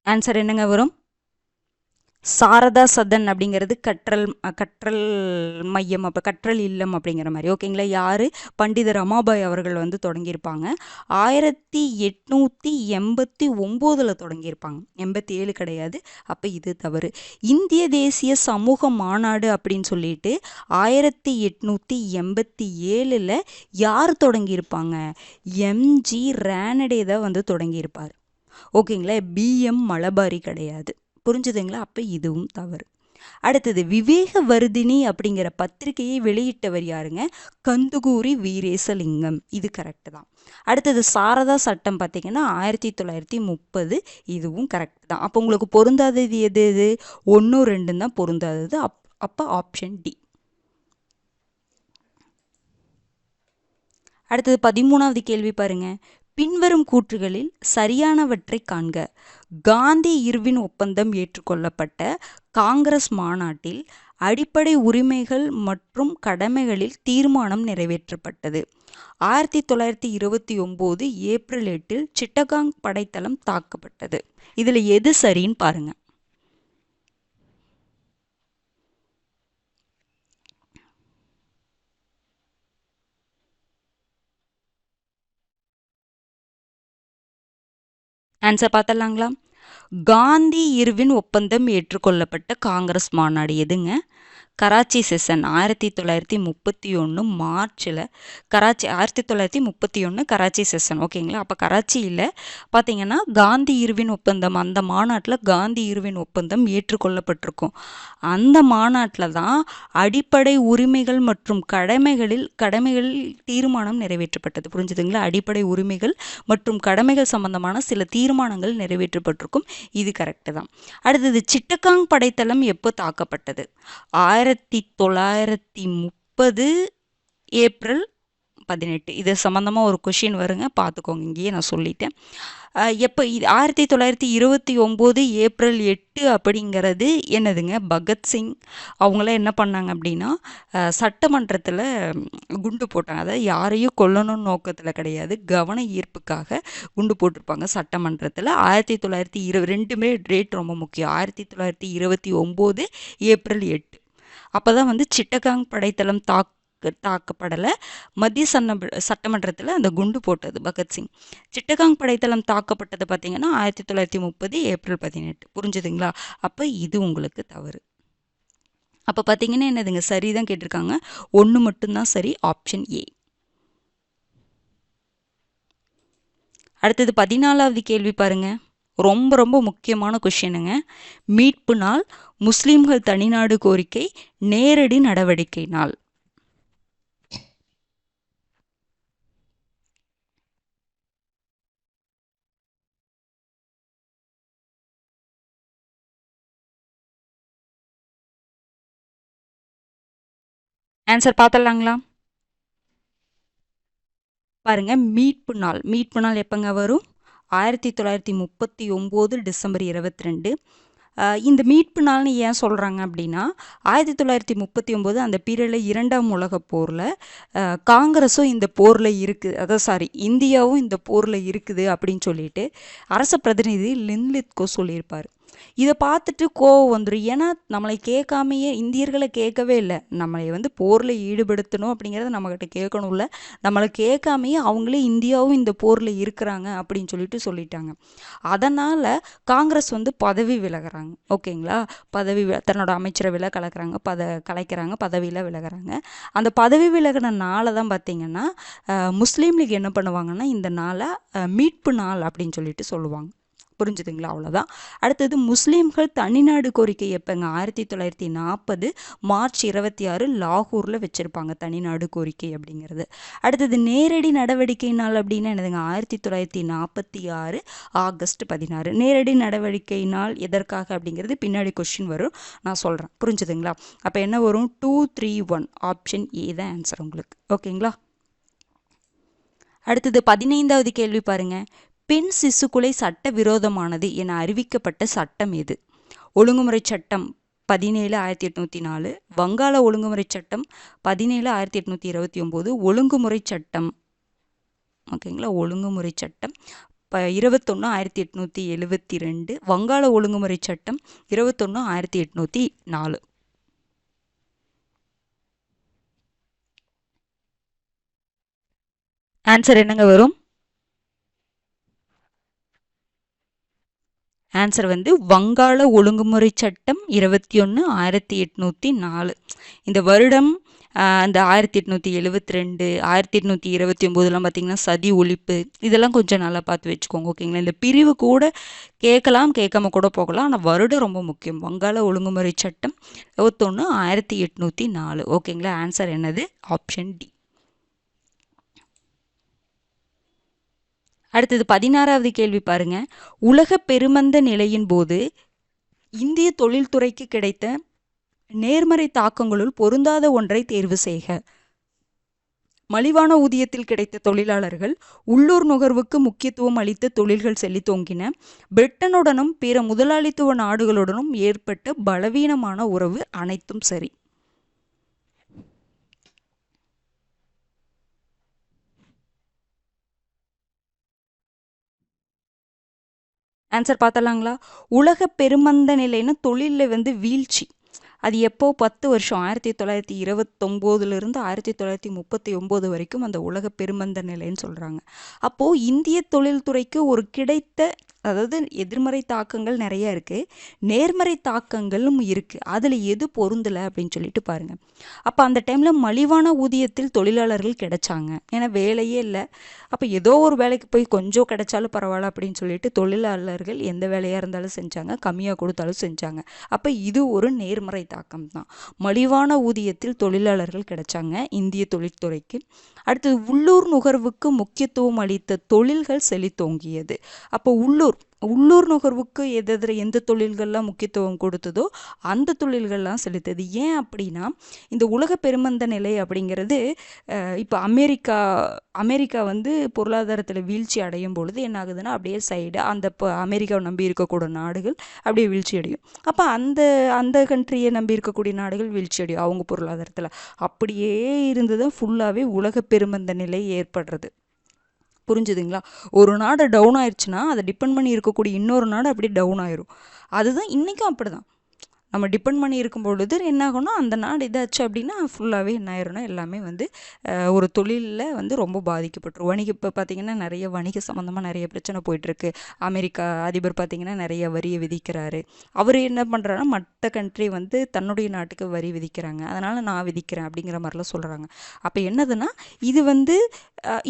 ஆன்சர் என்னங்க வரும்? சாரதா சதன் அப்படிங்கிறது கற்றல் மையம், அப்போ கற்றல் இல்லம் அப்படிங்கிற மாதிரி. ஓகேங்களா? யார்? பண்டித ரமாபாய் அவர்கள் வந்து தொடங்கியிருப்பாங்க. 1889 தொடங்கியிருப்பாங்க, 87 கிடையாது. அப்போ இது தவறு. இந்திய தேசிய சமூக மாநாடு அப்படின்னு சொல்லிட்டு 1887 யார் தொடங்கியிருப்பாங்க? MG ரானடே தான் வந்து தொடங்கியிருப்பார். ஓகேங்களா? BM மலபாரி கிடையாது. புரிஞ்சுதுங்களா? அப்போ இதுவும் தவறு. அடுத்தது, விவேகவர்தினி அப்படிங்கிற பத்திரிகையை வெளியிட்டவர் யாருங்க? கந்துகூரி வீரேசலிங்கம். இது கரெக்டு தான். அடுத்தது, சாரதா சட்டம் பார்த்தீங்கன்னா 1930. இதுவும் கரெக்ட் தான். அப்போ உங்களுக்கு பொருந்தாதது எது? 1, 2 தான் பொருந்தாதது. அப்போ ஆப்ஷன் டி. அடுத்தது 13வது கேள்வி பாருங்க. பின்வரும் கூற்றுகளில் சரியானவற்றை காண்க. காந்தி இர்வின் ஒப்பந்தம் ஏற்றுக்கொள்ளப்பட்ட காங்கிரஸ் மாநாட்டில் அடிப்படை உரிமைகள் மற்றும் கடமைகளில் தீர்மானம் நிறைவேற்றப்பட்டது. 1929 ஏப்ரல் 8 சிட்டகாங் படைத்தளம் தாக்கப்பட்டது. இதுல எது சரின்னு பாருங்க. ஆன்சர் பார்த்தலாங்களா? காந்தி இர்வின் ஒப்பந்தம் ஏற்றுக்கொள்ளப்பட்ட காங்கிரஸ் மாநாடு எதுங்க? கராச்சி செஷன் 1931 மார்ச்சில் கராச்சி 1931 கராச்சி செஷன். ஓகேங்களா? அப்போ கராச்சியில் பார்த்தீங்கன்னா காந்தி இர்வின் ஒப்பந்தம், அந்த மாநாட்டில் காந்தி இர்வின் ஒப்பந்தம் ஏற்றுக்கொள்ளப்பட்டிருக்கும். அந்த மாநாட்டில் தான் அடிப்படை உரிமைகள் மற்றும் கடமைகளில் தீர்மானம் நிறைவேற்றப்பட்டது. புரிஞ்சுதுங்களா? அடிப்படை உரிமைகள் மற்றும் கடமைகள் சம்பந்தமான சில தீர்மானங்கள் நிறைவேற்றப்பட்டிருக்கும். இது கரெக்டு தான். அடுத்தது, சிட்டகாங் படைத்தளம் எப்போ தாக்கப்பட்டது? 1930 ஏப்ரல் 18. இது சம்மந்தமாக ஒரு கொஷின் வருங்க, பார்த்துக்கோங்க. இங்கேயே நான் சொல்லிட்டேன். எப்போ இது 1929 ஏப்ரல் 8 அப்படிங்கிறது என்னதுங்க? பகத்சிங் அவங்களாம் என்ன பண்ணாங்க அப்படின்னா, சட்டமன்றத்தில் குண்டு போட்டாங்க. அதாவது யாரையும் கொல்லணும் நோக்கத்தில் கிடையாது, கவன ஈர்ப்புக்காக குண்டு போட்டிருப்பாங்க சட்டமன்றத்தில். 1920, ரெண்டுமே டேட் ரொம்ப முக்கியம். 1929 ஏப்ரல் 8. அப்போ தான் வந்து சிட்டகாங் படைத்தளம் தாக்கப்படலை. மத்திய சட்டமன்றத்தில் அந்த குண்டு போட்டது பகத்சிங். சிட்டகாங் படைத்தளம் தாக்கப்பட்டது பார்த்தீங்கன்னா 1930 ஏப்ரல் 18. புரிஞ்சுதுங்களா? அப்போ இது உங்களுக்கு தவறு. அப்போ பார்த்தீங்கன்னா என்னதுங்க? சரிதான் கேட்டிருக்காங்க. 1 மட்டும்தான் சரி, ஆப்ஷன் ஏ. அடுத்தது 14வது கேள்வி பாருங்க. ரொம்ப ரொம்ப முக்கியமான கொஷினுங்க. மீட்பு நாள், முஸ்லிம்கள் தனிநாடு கோரிக்கை, நேரடி நடவடிக்கை நாள். ஆன்சர் பார்த்தலாங்களா? பாருங்க, மீட்பு நாள் எப்பங்க வரும்? 1939 டிசம்பர் 22. இந்த மீட்பு நாள்னு ஏன் சொல்கிறாங்க அப்படின்னா, 1939 அந்த பீரியடில் 2ஆம் உலகப் போரில் காங்கிரஸும் இந்த போரில் இருக்குது, அதான் இந்தியாவும் இந்த போரில் இருக்குது அப்படின்னு சொல்லிட்டு அரச பிரதிநிதி லின்லித்கோ சொல்லியிருப்பார். இதை பார்த்துட்டு கோவம் வந்துடும். ஏன்னா நம்மளை கேட்காமையே, இந்தியர்களை கேட்கவே இல்லை, நம்மளை வந்து போரில் ஈடுபடுத்தணும் அப்படிங்கிறத நம்மக்கிட்ட கேட்கணும்ல, நம்மளை கேட்காமையே அவங்களே இந்தியாவும் இந்த போரில் இருக்கிறாங்க அப்படின்னு சொல்லிட்டாங்க. அதனால் காங்கிரஸ் வந்து பதவி விலகிறாங்க. ஓகேங்களா? தன்னோட அமைச்சரவையில் கலைக்கிறாங்க, பதவியில் விலகிறாங்க. அந்த பதவி விலகினால தான் பார்த்தீங்கன்னா முஸ்லீம் லீக் என்ன பண்ணுவாங்கன்னா இந்த நாளை மீட்பு நாள் அப்படின்னு சொல்லிட்டு சொல்லுவாங்க. புரிஞ்சுதுங்களா? அவ்வளோதான். அடுத்தது முஸ்லீம்கள் தனிநாடு கோரிக்கை எப்போங்க? 1940 மார்ச் 26 லாகூரில் வச்சுருப்பாங்க தனிநாடு கோரிக்கை அப்படிங்கிறது. அடுத்தது நேரடி நடவடிக்கை நாள் அப்படின்னா என்னதுங்க? 1946 ஆகஸ்ட் 16. நேரடி நடவடிக்கை நாள் எதற்காக அப்படிங்கிறது பின்னாடி கொஸ்டின் வரும், நான் சொல்கிறேன். புரிஞ்சுதுங்களா? அப்போ என்ன வரும்? 2, 3, 1 ஆப்ஷன் ஏ தான் ஆன்சர் உங்களுக்கு. ஓகேங்களா? அடுத்தது 15வது கேள்வி பாருங்க. பெண் சிசுக்குலை சட்ட விரோதமானது என அறிவிக்கப்பட்ட சட்டம் எது? ஒழுங்குமுறை சட்டம் 17 1804, வங்காள ஒழுங்குமுறை சட்டம் 17 1829, ஒழுங்குமுறை சட்டம் ஓகேங்களா, ஒழுங்குமுறை சட்டம் 21 1872, வங்காள ஒழுங்குமுறை சட்டம் 21 1804. ஆன்சர் என்னங்க வரும்? ஆன்சர் வந்து வங்காள ஒழுங்குமுறை சட்டம் 21 1804. இந்த வருடம் அந்த 1872 1829 பார்த்தீங்கன்னா சதி ஒழிப்பு இதெல்லாம் கொஞ்சம் நல்லா பார்த்து வச்சுக்கோங்க. ஓகேங்களா? இந்த பிரிவு கூட கேட்கலாம், கேட்காம கூட போகலாம். ஆனால் வருடம் ரொம்ப முக்கியம். வங்காள ஒழுங்குமுறை சட்டம் 21 1804. ஓகேங்களா? ஆன்சர் என்னது? Option D. அடுத்தது 16வது கேள்வி பாருங்க. உலக பெருமந்த நிலையின் போது இந்திய தொழில்துறைக்கு கிடைத்த நேர்மறை தாக்கங்களுள் பொருந்தாத ஒன்றை தேர்வு செய்க. மலிவான ஊதியத்தில் கிடைத்த தொழிலாளர்கள், உள்ளூர் நுகர்வுக்கு முக்கியத்துவம் அளித்த தொழில்கள் செழித்தோங்கின, பிரிட்டனுடனும் பிற முதலாளித்துவ நாடுகளுடனும் ஏற்பட்ட பலவீனமான உறவு, அனைத்தும் சரி. ஆன்சர் பார்த்தலாங்களா? உலக பெருமந்த நிலைன்னா தொழிலில் வந்து வீழ்ச்சி. அது எப்போ? 10 வருஷம் 1929 1939 வரைக்கும் அந்த உலக பெருமந்த நிலைன்னு சொல்கிறாங்க. அப்போது இந்திய தொழில்துறைக்கு ஒரு கிடைத்த, அதாவது எதிர்மறை தாக்கங்கள் நிறைய இருக்குது, நேர்மறை தாக்கங்களும் இருக்குது. அதில் எது பொருந்தலை அப்படின்னு சொல்லிட்டு பாருங்கள். அப்போ அந்த டைமில் மலிவான ஊதியத்தில் தொழிலாளர்கள் கிடைச்சாங்க. ஏன்னா வேலையே இல்லை. அப்போ ஏதோ ஒரு வேலைக்கு போய் கொஞ்சம் கிடைச்சாலும் பரவாயில்ல அப்படின்னு சொல்லிட்டு தொழிலாளர்கள் எந்த வேலையாக இருந்தாலும் செஞ்சாங்க, கம்மியாக கொடுத்தாலும் செஞ்சாங்க. அப்போ இது ஒரு நேர்மறை தாக்கம் தான். மலிவான ஊதியத்தில் தொழிலாளர்கள் கிடைச்சாங்க இந்திய தொழில்துறைக்கு. அடுத்தது உள்ளூர் நுகர்வுக்கு முக்கியத்துவம் அளித்த தொழில்கள் செழித்தோங்கியது. அப்போ உள்ளூர் நுகர்வுக்கு எந்த தொழில்கள்லாம் முக்கியத்துவம் கொடுத்ததோ அந்த தொழில்கள்லாம் செலுத்தது. ஏன் அப்படின்னா இந்த உலக பெருமந்த நிலை அப்படிங்கிறது இப்போ அமெரிக்கா வந்து பொருளாதாரத்தில் வீழ்ச்சி அடையும் பொழுது என்ன ஆகுதுன்னா அப்படியே சைடு அந்த அமெரிக்காவை நம்பி இருக்கக்கூடிய நாடுகள் அப்படியே வீழ்ச்சி அடையும். அப்போ அந்த கண்ட்ரியை நம்பி இருக்கக்கூடிய நாடுகள் வீழ்ச்சி அடையும் அவங்க பொருளாதாரத்தில். அப்படியே இருந்தது ஃபுல்லாகவே உலக பெருமந்த நிலை ஏற்படுறது. புரிஞ்சுதுங்களா? ஒரு நாடு டவுன் ஆயிடுச்சுன்னா அதை டிபெண்ட் பண்ணி இருக்கக்கூடிய இன்னொரு நாடு அப்படியே டவுன் ஆயிரும். அதுதான் இன்றைக்கும் அப்படி தான். நம்ம டிபெண்ட் பண்ணி இருக்கும் பொழுது என்ன ஆகும்னா அந்த நாடு இதாச்சு அப்படின்னா ஃபுல்லாகவே என்ன ஆயிரும்னா எல்லாமே வந்து ஒரு தொழிலில் வந்து ரொம்ப பாதிக்கப்பட்டுரும். இப்போ பார்த்திங்கன்னா நிறைய வணிக சம்மந்தமாக நிறைய பிரச்சனை போயிட்டுருக்கு. அமெரிக்கா அதிபர் பார்த்திங்கன்னா நிறைய வரியை விதிக்கிறாரு. அவர் என்ன பண்ணுறாருன்னா மற்ற கண்ட்ரி வந்து தன்னுடைய நாட்டுக்கு வரி விதிக்கிறாங்க, அதனால் நான் விதிக்கிறேன் அப்படிங்கிற மாதிரிலாம் சொல்கிறாங்க. அப்போ என்னதுன்னா இது வந்து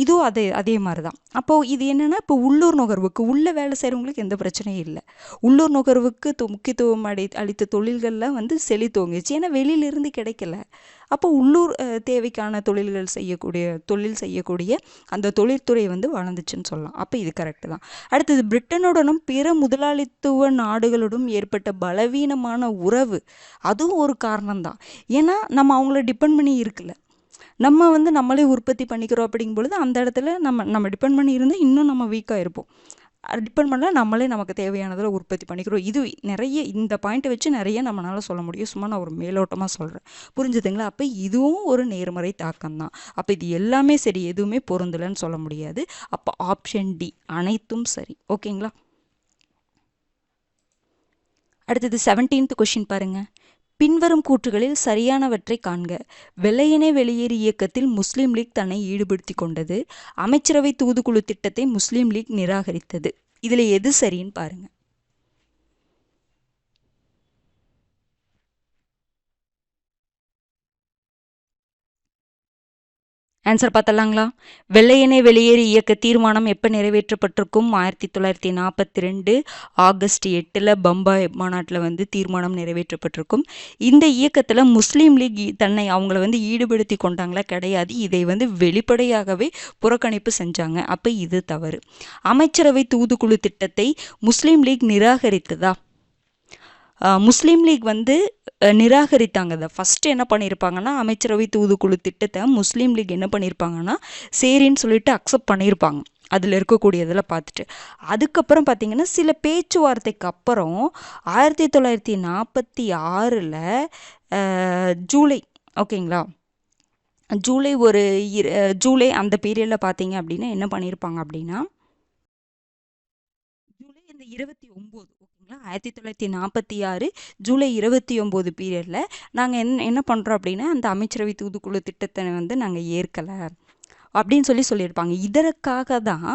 இதுவும் அதே மாதிரி தான். அப்போது இது என்னென்னா இப்போ உள்ளூர் நுகர்வுக்கு உள்ள வேலை செய்கிறவங்களுக்கு எந்த பிரச்சனையும் இல்லை. உள்ளூர் நுகர்வுக்கு முக்கியத்துவம் அளித்த தொழில்கள்லாம் வந்து செழித்தோங்கிச்சு. ஏன்னா வெளியிலிருந்து கிடைக்கல. அப்போ உள்ளூர் தேவைக்கான தொழில் செய்யக்கூடிய அந்த தொழில்துறை வந்து வளர்ந்துச்சுன்னு சொல்லலாம். அப்போ இது கரெக்டு தான். அடுத்தது பிரிட்டனுடனும் பிற முதலாளித்துவ நாடுகளுடன் ஏற்பட்ட பலவீனமான உறவு, அதுவும் ஒரு காரணம்தான். ஏன்னா நம்ம அவங்கள டிபெண்ட் பண்ணி இருக்குல்ல, நம்ம வந்து நம்மளே உற்பத்தி பண்ணிக்கிறோம் அப்படிங்கும் பொழுது அந்த இடத்துல நம்ம டிபெண்ட் பண்ணி இருந்தால் இன்னும் நம்ம வீக்காக இருப்போம். டிபெண்ட் பண்ணால் நம்மளே நமக்கு தேவையானதில் உற்பத்தி பண்ணிக்கிறோம். இது நிறைய இந்த பாயிண்ட்டை வச்சு நிறைய நம்மளால் சொல்ல முடியும். சும்மா நான் ஒரு மேலோட்டமாக சொல்கிறேன். புரிஞ்சுதுங்களா? அப்போ இதுவும் ஒரு நேர்மறை தாக்கம் தான். அப்போ இது எல்லாமே சரி, எதுவுமே பொருந்தலைன்னு சொல்ல முடியாது. அப்போ ஆப்ஷன் டி அனைத்தும் சரி. ஓகேங்களா? அடுத்தது 17th கொஷின் பாருங்கள். பின்வரும் கூற்றுகளில் சரியானவற்றை காண்க. வெள்ளையனே வெளியேறு இயக்கத்தில் முஸ்லீம் லீக் தன்னை ஈடுபடுத்தி கொண்டது. அமைச்சரவை தூதுக்குழு திட்டத்தை முஸ்லீம் லீக் நிராகரித்தது. இதில் எது சரின்னு பாருங்க. ஆன்சர் பார்த்தலாங்களா? வெள்ளையனே வெளியேறு இயக்க தீர்மானம் எப்போ நிறைவேற்றப்பட்டிருக்கும்? 1942 ஆகஸ்ட் 8 பம்பாய் மாநாட்டில் வந்து தீர்மானம் நிறைவேற்றப்பட்டிருக்கும். இந்த இயக்கத்தில் முஸ்லீம் லீக் தன்னை அவங்கள வந்து ஈடுபடுத்தி கொண்டாங்களா? கிடையாது. இதை வந்து வெளிப்படையாகவே புறக்கணிப்பு செஞ்சாங்க. அப்போ இது தவறு. அமைச்சரவை தூதுக்குழு திட்டத்தை முஸ்லீம் லீக் நிராகரித்ததா? முஸ்லீம் லீக் வந்து நிராகரித்தாங்க. அதை ஃபஸ்ட்டு என்ன பண்ணியிருப்பாங்கன்னா, அமைச்சரவை தூதுக்குழு திட்டத்தை முஸ்லீம் லீக் என்ன பண்ணியிருப்பாங்கன்னா சரின்னு சொல்லிட்டு அக்செப்ட் பண்ணியிருப்பாங்க அதில் இருக்கக்கூடியதில் பார்த்துட்டு. அதுக்கப்புறம் பார்த்திங்கன்னா சில பேச்சுவார்த்தைக்கு அப்புறம் 1946 ஜூலை, ஓகேங்களா, ஜூலை அந்த பீரியடில் பார்த்தீங்க அப்படின்னா என்ன பண்ணியிருப்பாங்க அப்படின்னா, ஜூலை இந்த 29, ஓகேங்களா, 1946 ஜூலை 29 பீரியடில் நாங்கள் என்ன பண்ணுறோம் அப்படின்னா அந்த அமைச்சரவை தூதுக்குழு திட்டத்தை வந்து நாங்கள் ஏற்கலை அப்படின்னு சொல்லியிருப்பாங்க. இதற்காக தான்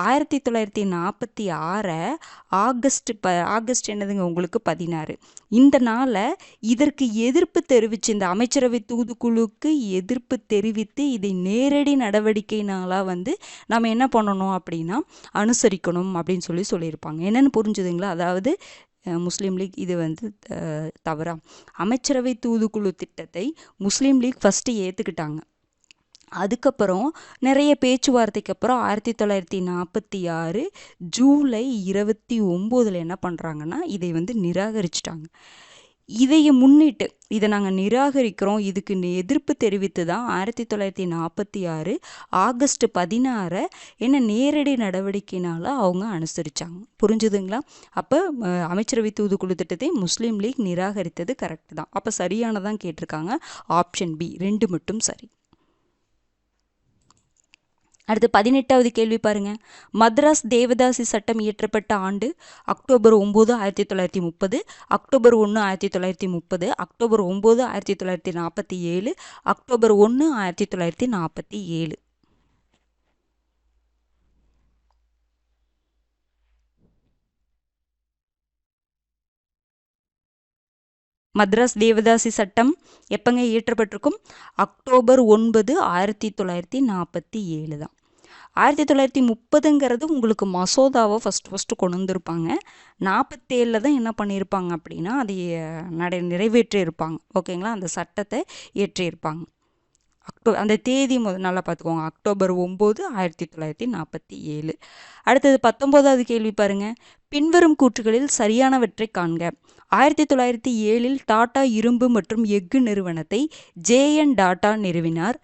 1946 ஆகஸ்ட் என்னதுங்க உங்களுக்கு 16 இந்த நாளை இதற்கு எதிர்ப்பு தெரிவித்து, இந்த அமைச்சரவை தூதுக்குழுக்கு எதிர்ப்பு தெரிவித்து இதை நேரடி நடவடிக்கை நாளாக வந்து நம்ம என்ன பண்ணணும் அப்படின்னா அனுசரிக்கணும் அப்படின்னு சொல்லியிருப்பாங்க. என்னென்னு புரிஞ்சுதுங்களா? அதாவது முஸ்லீம் லீக் இது வந்து தவறா? அமைச்சரவை தூதுக்குழு திட்டத்தை முஸ்லீம் லீக் ஃபஸ்ட்டு ஏற்றுக்கிட்டாங்க. அதுக்கப்புறம் நிறைய பேச்சுவார்த்தைக்கு அப்புறம் 1946 ஜூலை 29 என்ன பண்ணுறாங்கன்னா இதை வந்து நிராகரிச்சிட்டாங்க. இதையை முன்னிட்டு இதை நாங்கள் நிராகரிக்கிறோம், இதுக்கு எதிர்ப்பு தெரிவித்து தான் 1946 ஆகஸ்ட் 16 என்ன நேரடி நடவடிக்கையினால் அவங்க அனுசரித்தாங்க. புரிஞ்சுதுங்களா? அப்போ அமைச்சரவை தூதுக்குழு திட்டத்தை முஸ்லீம் லீக் நிராகரித்தது கரெக்டு தான். அப்போ சரியானதான் கேட்டிருக்காங்க. ஆப்ஷன் பி 2 மட்டும் சரி. அடுத்து 18வது கேள்வி பாருங்க. மദ്രാஸ் தேவதாசி சட்டம் இயற்றப்பட்ட ஆண்டு October 9 1930, October 1 1930, October 9 1947, October 1 1947. Madras devadasi சட்டம் எப்பங்க இயற்றப்பட்டிருக்கும்? அக்டோபர் 9 1947 தான். 1930ங்கிறது உங்களுக்கு மசோதாவை ஃபஸ்ட்டு கொண்டு வந்திருப்பாங்க. 47 தான் என்ன பண்ணியிருப்பாங்க அப்படின்னா அதை நிறைவேற்றியிருப்பாங்க. ஓகேங்களா, அந்த சட்டத்தை இயற்றியிருப்பாங்க. அந்த தேதி நல்லா பார்த்துக்கோங்க, அக்டோபர் 9 1947. அடுத்தது 19வது கேள்வி பாருங்க. பின்வரும் கூற்றுகளில் சரியானவற்றை காண்க. 1907 டாடா இரும்பு மற்றும் எஃகு நிறுவனத்தை JN டாடா நிறுவினார்.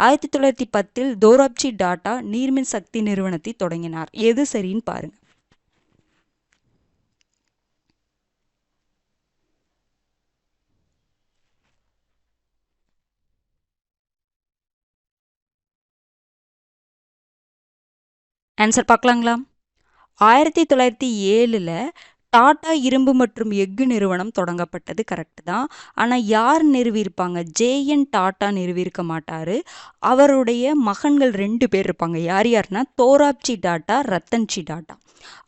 1910 தோராப்ஜி டாடா நீர்மின் சக்தி நிறுவனத்தை தொடங்கினார். எது சரின்னு பாருங்க. ஆன்சர் பார்க்கலாங்களா? 1907 டாடா இரும்பு மற்றும் எஃகு நிறுவனம் தொடங்கப்பட்டது கரெக்டு தான். ஆனால் யார் நிறுவியிருப்பாங்க? JN டாடா நிறுவியிருக்க மாட்டார். அவருடைய மகன்கள் 2 பேர் இருப்பாங்க. யார்னா தோராப்ஜி டாடா, ரத்தன்ஜி டாடா.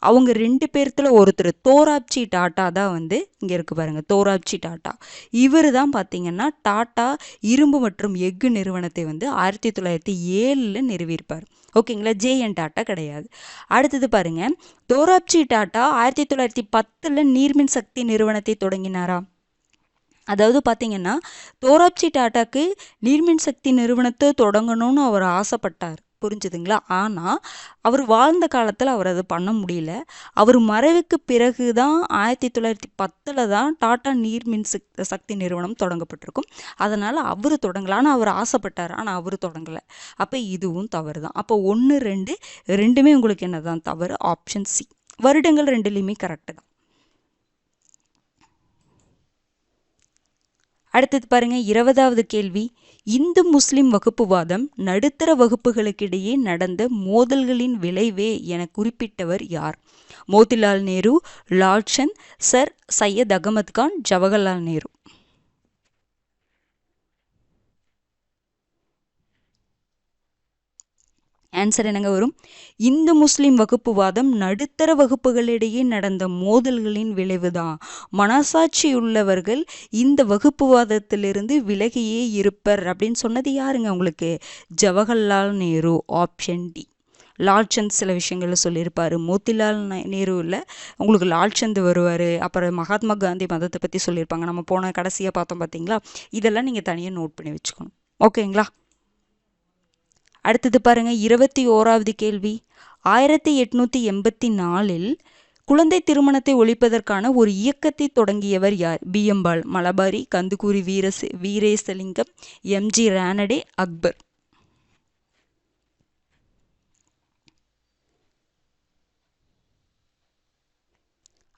அவங்க 2 பேர்த்துல ஒருத்தர் தோராப்ஜி டாடா தான் வந்து இங்கே இருக்கு பாருங்க, தோராப்ஜி டாடா. இவர் தான் பார்த்தீங்கன்னா டாடா இரும்பு மற்றும் எஃகு நிறுவனத்தை வந்து 1907 நிறுவியிருப்பார். ஓகேங்களா, JN டாட்டா கிடையாது. அடுத்தது பாருங்க, தோராப்ஜி டாட்டா 1910 நீர்மின் சக்தி நிறுவனத்தை தொடங்கினாரா? அதாவது பார்த்தீங்கன்னா தோராப்ஜி டாட்டாக்கு நீர்மின் சக்தி நிறுவனத்தை தொடங்கணும்னு அவர் ஆசைப்பட்டார். புரிஞ்சுதுங்களா? ஆனால் அவர் வாழ்ந்த காலத்தில் அவர் அது பண்ண முடியல. அவர் மறைவுக்கு பிறகு தான் 1910 தான் டாடா நீர்மின் சக்தி நிறுவனம் தொடங்கப்பட்டிருக்கும். அதனால் அவர் தொடங்கலாம், ஆனால் அவர் ஆசைப்பட்டார், ஆனால் அவர் தொடங்கலை. அப்போ இதுவும் தவறு தான். அப்போ 1, 2 ரெண்டுமே உங்களுக்கு என்ன தான் தவறு? Option C. வருடங்கள் 2லையுமே கரெக்டு தான். அடுத்தது பாருங்க, 20வது கேள்வி. இந்து முஸ்லிம் வகுப்புவாதம் நடுத்தர வகுப்புகளுக்கிடையே நடந்த மோதல்களின் விளைவே என குறிப்பிட்டவர் யார்? மோதிலால் நேரு, லால்சந்த், சர் சையத் அகமது கான், ஜவஹர்லால் நேரு. ஆன்சர் என்னங்க வரும்? இந்து முஸ்லிம் வகுப்புவாதம் நடுத்தர வகுப்புகளிடையே நடந்த மோதல்களின் விளைவுதான். மனசாட்சியுள்ளவர்கள் இந்த வகுப்புவாதத்திலிருந்து விலகியே இருப்பர் அப்படின்னு சொன்னது யாருங்க உங்களுக்கு? ஜவஹர்லால் நேரு. Option D. லால்சந்த் சில விஷயங்கள் சொல்லியிருப்பார். மோத்திலால் நேருவில் உங்களுக்கு லால்சந்த் வருவார். அப்புறம் மகாத்மா காந்தி மதத்தை பற்றி சொல்லியிருப்பாங்க. நம்ம போன கடைசியாக பார்த்தோம் பார்த்தீங்களா? இதெல்லாம் நீங்கள் தனியாக நோட் பண்ணி வச்சுக்கணும். ஓகேங்களா? அடுத்தது பாருங்க, 21வது கேள்வி. 1884 குழந்தை திருமணத்தை ஒழிப்பதற்கான ஒரு இயக்கத்தை தொடங்கியவர் யார்? BM பால், மலபாரி, கந்துக்கூரி வீரேசலிங்கம், MG ரானடே, அக்பர்.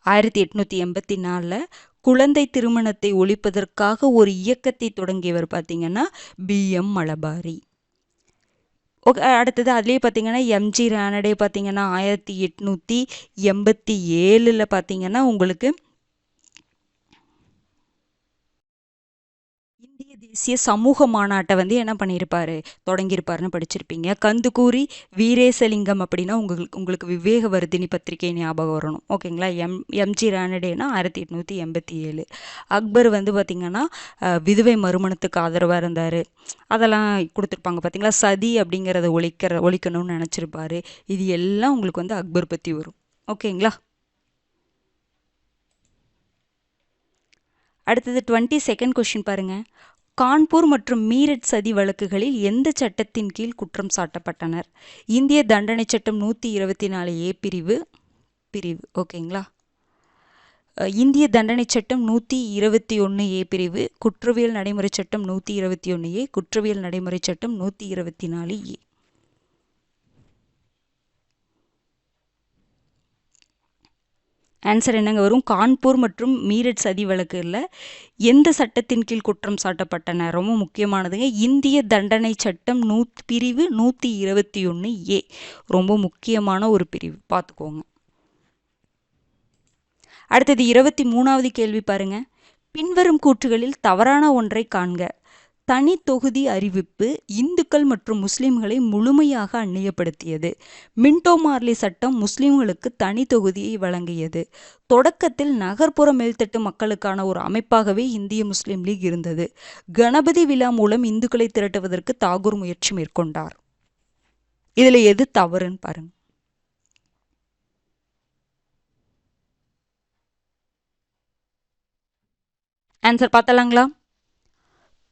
ஆயிரத்தி 1884 குழந்தை திருமணத்தை ஒழிப்பதற்காக ஒரு இயக்கத்தை தொடங்கியவர் பார்த்தீங்கன்னா BM மலபாரி. ஓகே, அடுத்தது அதுலேயே பார்த்தீங்கன்னா MG ரானடே பார்த்தீங்கன்னா 1887 பார்த்தீங்கன்னா உங்களுக்கு இந்திய தேசிய சமூக மாநாட்டை வந்து என்ன பண்ணியிருப்பாரு, தொடங்கியிருப்பாருன்னு படிச்சிருப்பீங்க. கந்துக்கூரி வீரேசலிங்கம் அப்படின்னா உங்களுக்கு விவேகவர்தினி பத்திரிகை ஞாபகம் வரணும். ஓகேங்களா? MG ரானடேனா 1887. அக்பர் வந்து பார்த்திங்கன்னா விதுவை மறுமணத்துக்கு ஆதரவாக இருந்தார். அதெல்லாம் கொடுத்துருப்பாங்க பார்த்தீங்களா? சதி அப்படிங்கிறத ஒழிக்கணும்னு நினச்சிருப்பாரு. இது எல்லாம் உங்களுக்கு வந்து அக்பர் பற்றி வரும். ஓகேங்களா? அடுத்தது 22nd கொஸ்டின் பாருங்க. கான்பூர் மற்றும் மீரட் சதி வழக்குகளில் எந்த சட்டத்தின் கீழ் குற்றம் சாட்டப்பட்டனர்? இந்திய தண்டனை சட்டம் 124A பிரிவு. ஓகேங்களா? இந்திய தண்டனை சட்டம் 121A பிரிவு, குற்றவியல் நடைமுறை சட்டம் 121A, குற்றவியல் நடைமுறை சட்டம் 124A. ஆன்சர் என்னங்க வரும்? கான்பூர் மற்றும் மீரட் சதி வழக்குல எந்த சட்டத்தின் கீழ் குற்றம் சாட்டப்பட்டன? ரொம்ப முக்கியமானதுங்க. இந்திய தண்டனை சட்டம் பிரிவு 121A. ரொம்ப முக்கியமான ஒரு பிரிவு, பார்த்துக்கோங்க. அடுத்தது 23வது கேள்வி பாருங்க. பின்வரும் கூற்றுகளில் தவறான ஒன்றை காண்க. தனி தொகுதி அறிவிப்பு இந்துக்கள் மற்றும் முஸ்லிம்களை முழுமையாக அந்நியப்படுத்தியது. மின்டோ மார்லி சட்டம் முஸ்லிம்களுக்கு தனி தொகுதியை வழங்கியது. தொடக்கத்தில் நகர்ப்புற மேல்தட்டு மக்களுக்கான ஒரு அமைப்பாகவே இந்திய முஸ்லிம் லீக் இருந்தது. கணபதி விழா மூலம் இந்துக்களை திரட்டுவதற்கு தாகூர் முயற்சி மேற்கொண்டார். இதுல எது தவறுன்னு பாருங்க. ஆன்சர் பார்த்தலாங்களா?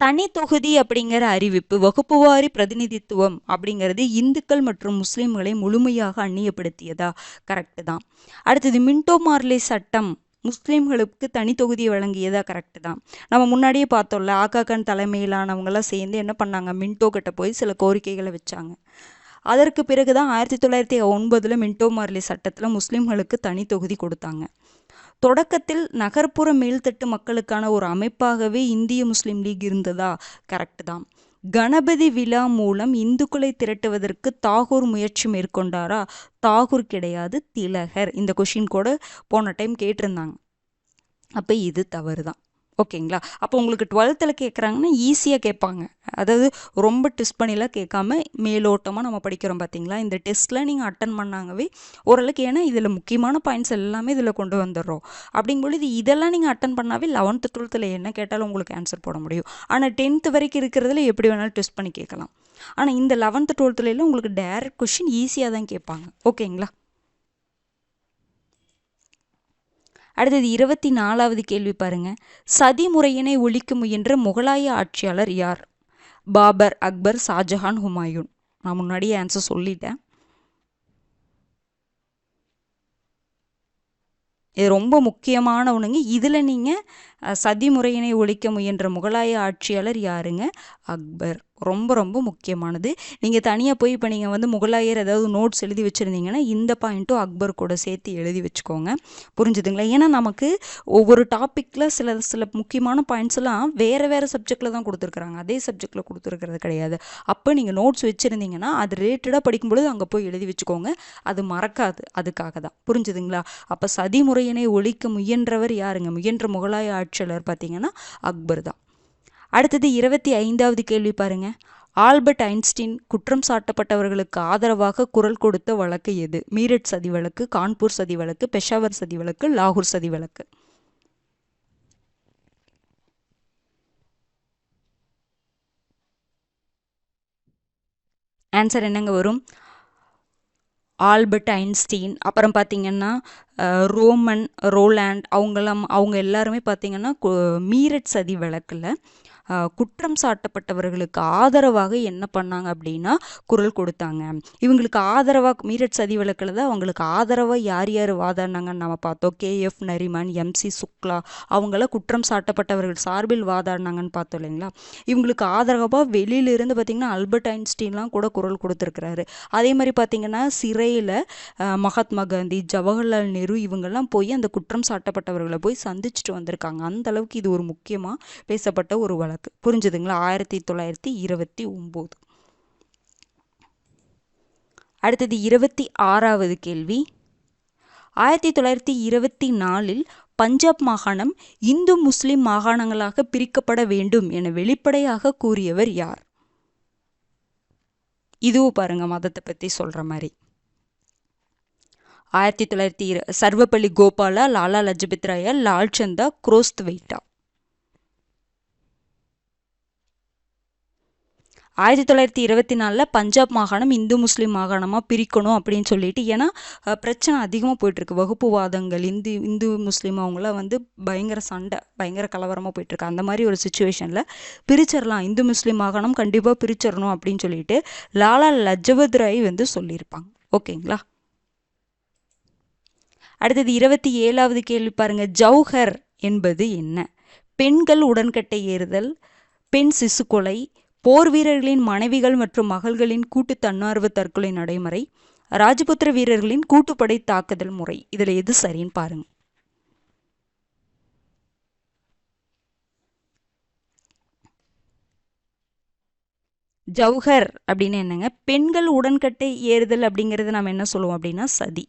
தனி தொகுதி அப்படிங்கிற அறிவிப்பு, வகுப்புவாரி பிரதிநிதித்துவம் அப்படிங்கிறது இந்துக்கள் மற்றும் முஸ்லிம்களை முழுமையாக அந்நியப்படுத்தியதா? கரெக்டு தான். அடுத்தது மின்டோ மார்லே சட்டம் முஸ்லீம்களுக்கு தனி தொகுதியை வழங்கியதா? கரெக்டு தான். நம்ம முன்னாடியே பார்த்தோம்ல, ஆகா கான் தலைமையிலானவங்களாம் சேர்ந்து என்ன பண்ணாங்க, மின்டோ கிட்ட போய் சில கோரிக்கைகளை வச்சாங்க. அதற்கு பிறகு தான் 1909 மின்டோ மார்லி சட்டத்தில் முஸ்லீம்களுக்கு தனி தொகுதி கொடுத்தாங்க. தொடக்கத்தில் நகர்ப்புற மேல்தட்டு மக்களுக்கான ஒரு அமைப்பாகவே இந்திய முஸ்லிம் லீக் இருந்ததா? கரெக்டு தான். கணபதி விழா மூலம் இந்துக்களை திரட்டுவதற்கு தாகூர் முயற்சி மேற்கொண்டாரா? தாகூர் கிடையாது, திலகர். இந்த கொஷின் கூட போன டைம் கேட்டிருந்தாங்க. அப்போ இது தவறு தான். ஓகேங்களா? அப்போ உங்களுக்கு 12th கேட்குறாங்கன்னா ஈஸியாக கேட்பாங்க. அதாவது ரொம்ப டெஸ்ட் பண்ணிலாம் கேட்காம மேலோட்டமாக நம்ம படிக்கிறோம் பார்த்தீங்களா? இந்த டெஸ்ட்டில் நீங்கள் அட்டன் பண்ணாங்கவே ஓரளவுக்கு, ஏன்னா இதில் முக்கியமான பாயிண்ட்ஸ் எல்லாமே இதில் கொண்டு வந்துடுறோம். அப்படிங்கும்பொழுது இதெல்லாம் நீங்கள் அட்டன் பண்ணாவே 11th 12th என்ன கேட்டாலும் உங்களுக்கு ஆன்சர் போட முடியும். ஆனால் 10th வரைக்கும் இருக்கிறதுல எப்படி வேணாலும் டெஸ்ட் பண்ணி கேட்கலாம். ஆனால் இந்த 11th 12th உங்களுக்கு டைரக்ட் கொஷின் ஈஸியாக தான் கேட்பாங்க. ஓகேங்களா? அடுத்தது 24வது கேள்வி பாருங்க. சதி முறையினை ஒழிக்க முயன்ற முகலாய ஆட்சியாளர் யார்? பாபர், அக்பர், ஷாஜஹான், ஹுமாயூன். நான் முன்னாடியே ஆன்சர் சொல்லிட்டேன். இது ரொம்ப முக்கியமான ஒன்றுங்க. இதில் நீங்கள் சதி முறையினை ஒழிக்க முயன்ற முகலாய ஆட்சியாளர் யாருங்க? அக்பர். ரொம்ப ரொம்ப முக்கியமானது. நீங்கள் தனியாக போய் இப்போ நீங்கள் வந்து முகலாயர் ஏதாவது நோட்ஸ் எழுதி வச்சுருந்தீங்கன்னா இந்த பாயிண்ட்டும் அக்பர் கூட சேர்த்து எழுதி வச்சுக்கோங்க. புரிஞ்சுதுங்களா? ஏன்னா நமக்கு ஒவ்வொரு டாப்பிக்கில் சில முக்கியமான பாயிண்ட்ஸ் எல்லாம் வேறு சப்ஜெக்டில் தான் கொடுத்துருக்குறாங்க, அதே சப்ஜெக்டில் கொடுத்துருக்கிறது கிடையாது. அப்போ நீங்கள் நோட்ஸ் வச்சுருந்தீங்கன்னா அது ரிலேட்டடாக படிக்கும்பொழுது அங்கே போய் எழுதி வச்சுக்கோங்க, அது மறக்காது. அதுக்காக தான். புரிஞ்சுதுங்களா? அப்போ சதி முறையினை ஒழிக்க முயன்றவர் யாருங்க? முயன்ற முகலாய ஆட்சியாளர் பார்த்தீங்கன்னா அக்பர் தான். அடுத்தது 25வது கேள்வி பாருங்க. ஆல்பர்ட் ஐன்ஸ்டீன் குற்றம் சாட்டப்பட்டவர்களுக்கு ஆதரவாக குரல் கொடுத்த வழக்கு எது? மீரட் சதி வழக்கு, கான்பூர் சதி வழக்கு, பெஷாவர் சதி வழக்கு, லாகூர் சதி வழக்கு. ஆன்சர் என்னங்க வரும்? Albert Einstein. அப்புறம் பார்த்தீங்கன்னா ரோமன் ரோலாண்ட் அவங்க எல்லாருமே பார்த்தீங்கன்னா மீரட் சதி வழக்கில் குற்றம் சாட்டப்பட்டவர்களுக்கு ஆதரவாக என்ன பண்ணாங்க அப்படின்னா குரல் கொடுத்தாங்க. இவங்களுக்கு ஆதரவாக மீரட் சதி வழக்கில் தான் அவங்களுக்கு ஆதரவாக யார் யார் வாதாடினாங்கன்னு நம்ம பார்த்தோம். KF நரிமன், MC சுக்லா அவங்களாம் குற்றம் சாட்டப்பட்டவர்கள் சார்பில் வாதாடினாங்கன்னு பார்த்தோம் இல்லைங்களா. இவங்களுக்கு ஆதரவாக வெளியிலிருந்து பார்த்திங்கன்னா ஆல்பர்ட் ஐன்ஸ்டீன்லாம் கூட குரல் கொடுத்துருக்கிறாரு. அதே மாதிரி பார்த்திங்கன்னா சிறையில் மகாத்மா காந்தி, ஜவஹர்லால் நேரு இவங்கெல்லாம் போய் அந்த குற்றம் சாட்டப்பட்டவர்களை போய் சந்திச்சுட்டு வந்திருக்காங்க. அந்த அளவுக்கு இது ஒரு முக்கியமாக பேசப்பட்ட ஒரு வழக்கு. புரிஞ்சுதுங்களா? 1929. அடுத்தது 26வது கேள்வி. 1924 பஞ்சாப் மாகாணம் இந்து முஸ்லிம் மாகாணங்களாக பிரிக்கப்பட வேண்டும் என வெளிப்படையாக கூறியவர் யார்? இதுவும் பாருங்க மதத்தை பற்றி சொல்ற மாதிரி. 1920 சர்வப்பள்ளி கோபாலா, லாலா லஜபத் ராயா, லால்சந்தா, குரோஸ்த்வைட்டா. 1924 பஞ்சாப் மாகாணம் இந்து முஸ்லீம் மாகாணமாக பிரிக்கணும் அப்படின்னு சொல்லிட்டு, ஏன்னா பிரச்சனை அதிகமாக போயிட்டுருக்கு. வகுப்புவாதங்கள், இந்து முஸ்லீம் அவங்களாம் வந்து பயங்கர சண்டை, பயங்கர கலவரமாக போயிட்டுருக்கு. அந்த மாதிரி ஒரு சுச்சுவேஷனில் பிரிச்சிடலாம், இந்து முஸ்லீம் மாகாணம் கண்டிப்பாக பிரிச்சிடணும் அப்படின்னு சொல்லிட்டு லாலா லஜபத் ராய் வந்து சொல்லியிருப்பாங்க. ஓகேங்களா? அடுத்தது 27வது கேள்வி பாருங்க. ஜௌஹர் என்பது என்ன? பெண்கள் உடன்கட்டை ஏறுதல், பெண் சிசு கொலை, போர் வீரர்களின் மனைவிகள் மற்றும் மகள்களின் கூட்டு தன்னார்வ தற்கொலை நடைமுறை, ராஜபுத்திர வீரர்களின் கூட்டுப்படை தாக்குதல் முறை. இதுல எது சரின்னு பாருங்க. ஜௌஹர் அப்படின்னு என்னங்க? பெண்கள் உடன்கட்டை ஏறுதல் அப்படிங்கிறது நம்ம என்ன சொல்லுவோம் அப்படின்னா சதி.